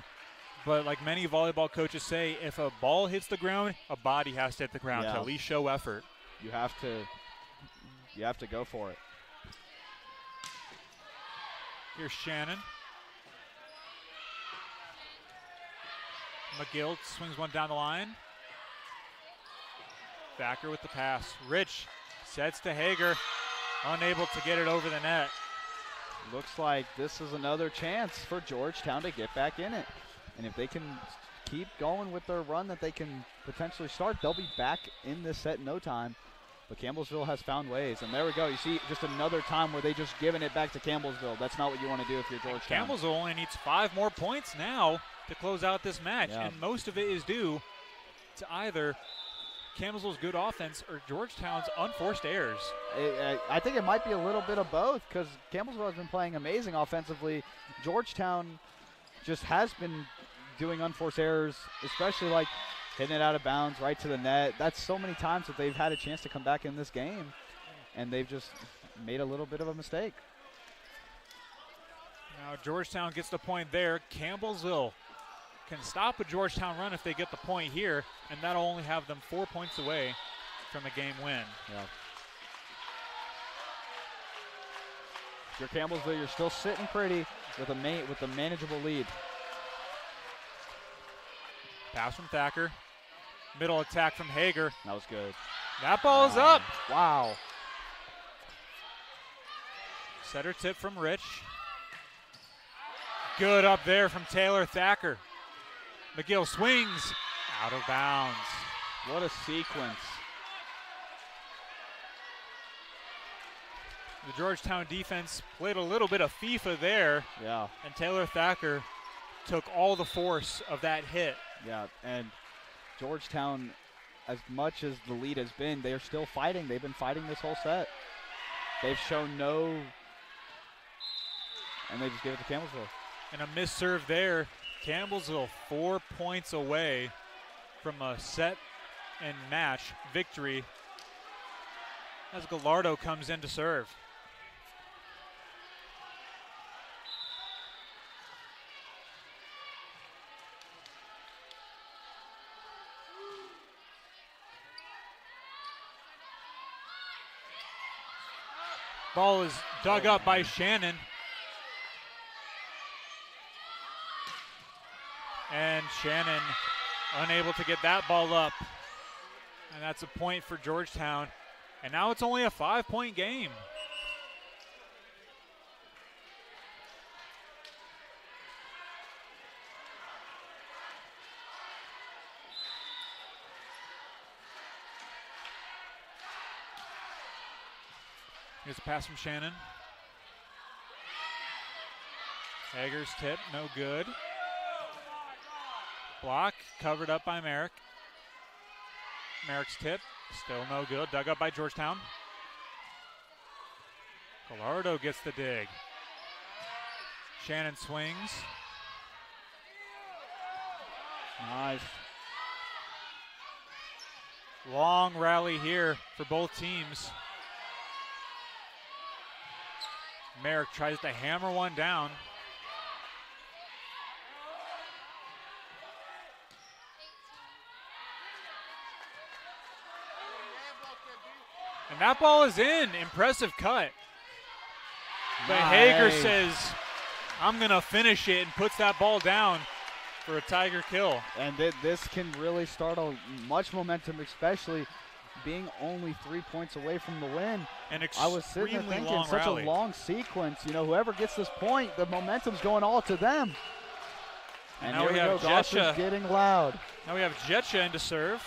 But like many volleyball coaches say, if a ball hits the ground, a body has to hit the ground to at least show effort. You have to go for it. Here's Shannon. McGill swings one down the line. Thacker with the pass. Rich sets to Hager, unable to get it over the net. Looks like this is another chance for Georgetown to get back in it. And if they can keep going with their run that they can potentially start, they'll be back in this set in no time. But Campbellsville has found ways. And there we go. You see just another time where they just giving it back to Campbellsville. That's not what you want to do if you're Georgetown. Campbellsville only needs 5 more points now to close out this match. Yeah. And most of it is due to either Campbellsville's good offense or Georgetown's unforced errors. I think it might be a little bit of both because Campbellsville has been playing amazing offensively. Georgetown just has been doing unforced errors, especially like hitting it out of bounds right to the net. That's so many times that they've had a chance to come back in this game, and they've just made a little bit of a mistake. Now Georgetown gets the point there. Campbellsville can stop a Georgetown run if they get the point here, and that'll only have them 4 points away from a game win. Yeah. If you're Campbellsville, you're still sitting pretty with a manageable lead. Pass from Thacker. Middle attack from Hager. That was good. That ball is up. Wow. Setter tip from Rich. Good up there from Taylor Thacker. McGill swings out of bounds. What a sequence. The Georgetown defense played a little bit of FIFA there. Yeah. And Taylor Thacker took all the force of that hit. Yeah, and Georgetown, as much as the lead has been, they are still fighting. They've been fighting this whole set. They've shown and they just gave it to Campbellsville. And a missed serve there. Campbellsville 4 points away from a set and match victory as Gallardo comes in to serve. Ball is dug up by Shannon. And Shannon unable to get that ball up. And that's a point for Georgetown. And now it's only a 5-point game. Here's a pass from Shannon. Hager's tip, no good. Block, covered up by Merrick. Merrick's tip, still no good. Dug up by Georgetown. Gallardo gets the dig. Shannon swings. Nice. Long rally here for both teams. Merrick tries to hammer one down. And that ball is in. Impressive cut. But Hager says, I'm going to finish it, and puts that ball down for a Tiger kill. And this can really start much momentum, especially being only 3 points away from the win. I was sitting there thinking, such a long sequence. You know, whoever gets this point, the momentum's going all to them. And now we have Gosser's getting loud. Now we have Jetcha into serve.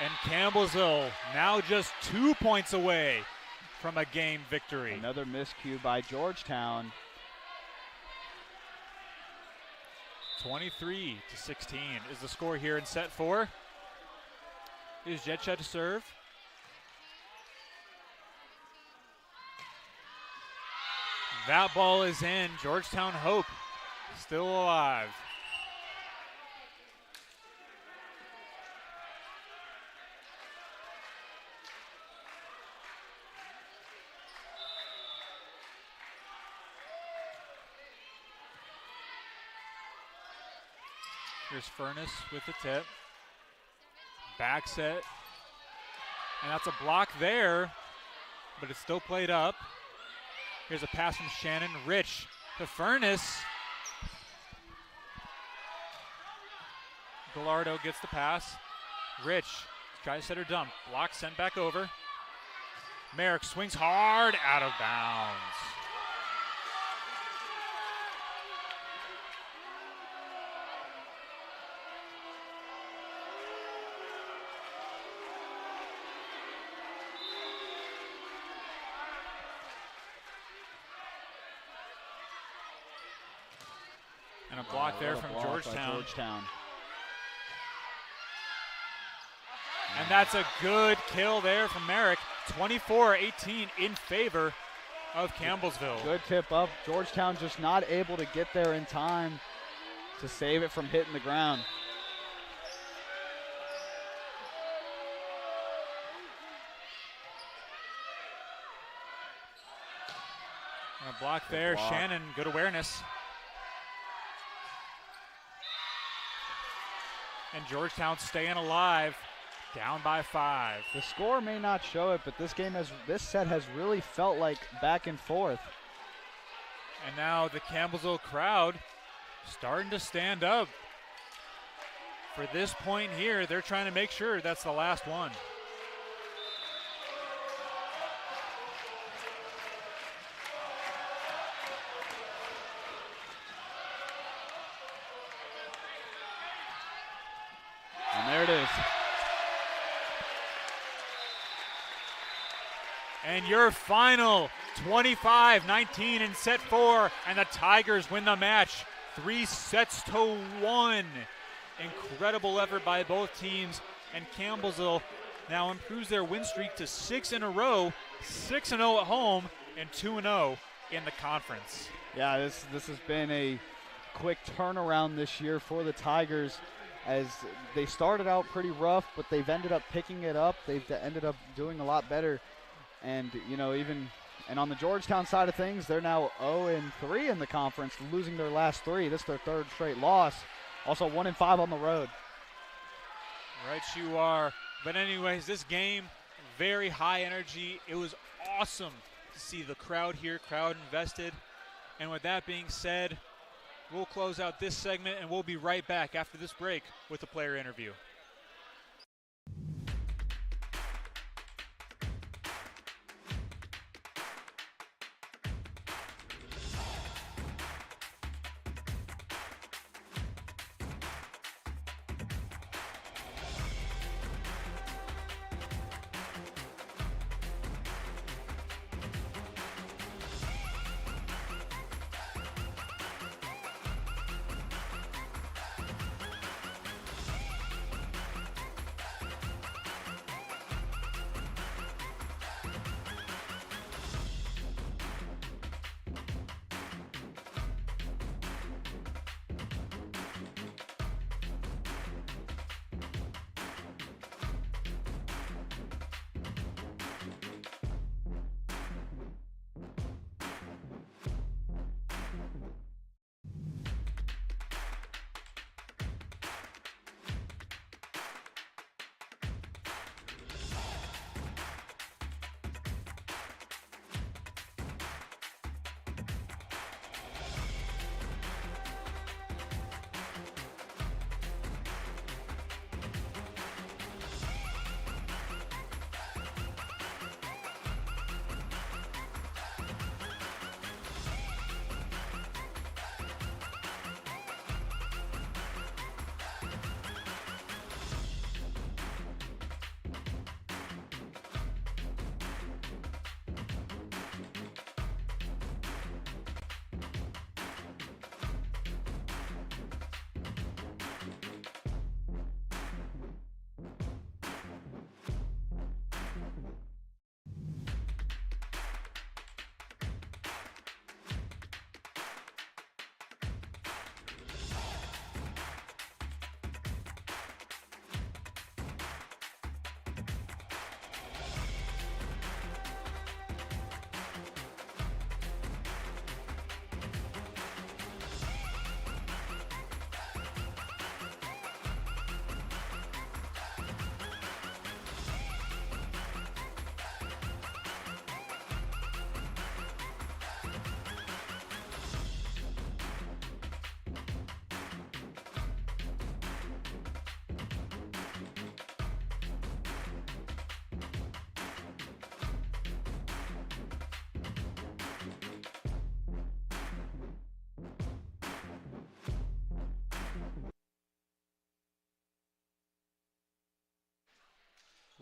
And Campbellsville now just 2 points away from a game victory. Another miscue by Georgetown. 23-16 is the score here in set 4. Here's Jetcha to serve. That ball is in. Georgetown Hope still alive. Here's Furness with the tip. Back set. And that's a block there, but it's still played up. Here's a pass from Shannon. Rich to Furness. Gallardo gets the pass. Rich tries to set her dump. Block sent back over. Merrick swings hard, out of bounds. And a block there from Georgetown. And that's a good kill there from Merrick. 24-18 in favor of Campbellsville. Good tip up. Georgetown just not able to get there in time to save it from hitting the ground. And a block there. Shannon, good awareness. And Georgetown staying alive, down by 5. The score may not show it, but this set has really felt like back and forth. And now the Campbellsville crowd starting to stand up. For this point here, they're trying to make sure that's the last one. And there it is. And your final 25-19 in set 4, and the Tigers win the match 3-1. Incredible effort by both teams, and Campbellsville now improves their win streak to 6 in a row, 6-0 at home, and 2-0 in the conference. Yeah, this has been a quick turnaround this year for the Tigers, as they started out pretty rough, but they've ended up picking it up. They've ended up doing a lot better. And, you know, and on the Georgetown side of things, they're now 0-3 in the conference, losing their last 3. This is their 3rd straight loss. Also 1-5 on the road. Right, you are. But anyways, this game, very high energy. It was awesome to see the crowd here, crowd invested. And with that being said, we'll close out this segment, and we'll be right back after this break with the player interview.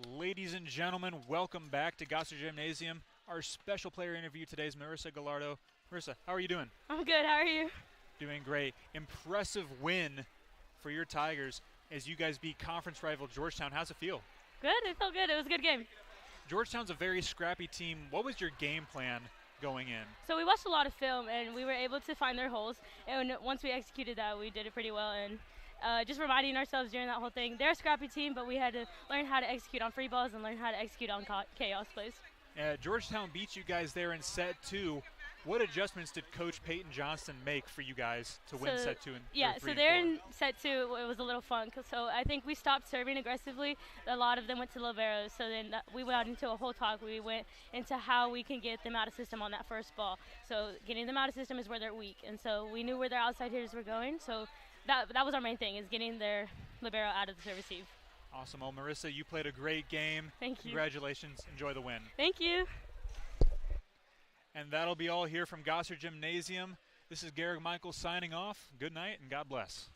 Ladies and gentlemen, welcome back to Gosser Gymnasium. Our special player interview today is Marissa Gallardo. Marissa, how are you doing? I'm good. How are you? Doing great. Impressive win for your Tigers as you guys beat conference rival Georgetown. How's it feel? Good. It felt good. It was a good game. Georgetown's a very scrappy team. What was your game plan going in? So we watched a lot of film, and we were able to find their holes. And once we executed that, we did it pretty well. And just reminding ourselves during that whole thing, they're a scrappy team, but we had to learn how to execute on free balls and learn how to execute on chaos plays. Georgetown beat you guys there in set 2. What adjustments did Coach Peyton Johnston make for you guys to win set 2 and 3 Yeah, and so there 4? in set 2, it was a little fun. So I think we stopped serving aggressively. A lot of them went to liberos. So then we went into a whole talk. We went into how we can get them out of system on that first ball. So getting them out of system is where they're weak. And so we knew where their outside hitters were going. So that was our main thing, is getting their libero out of the service receive. Awesome. Well, Marissa, you played a great game. Thank you. Congratulations. Enjoy the win. Thank you. And that'll be all here from Gosser Gymnasium. This is Garrick Michaels signing off. Good night and God bless.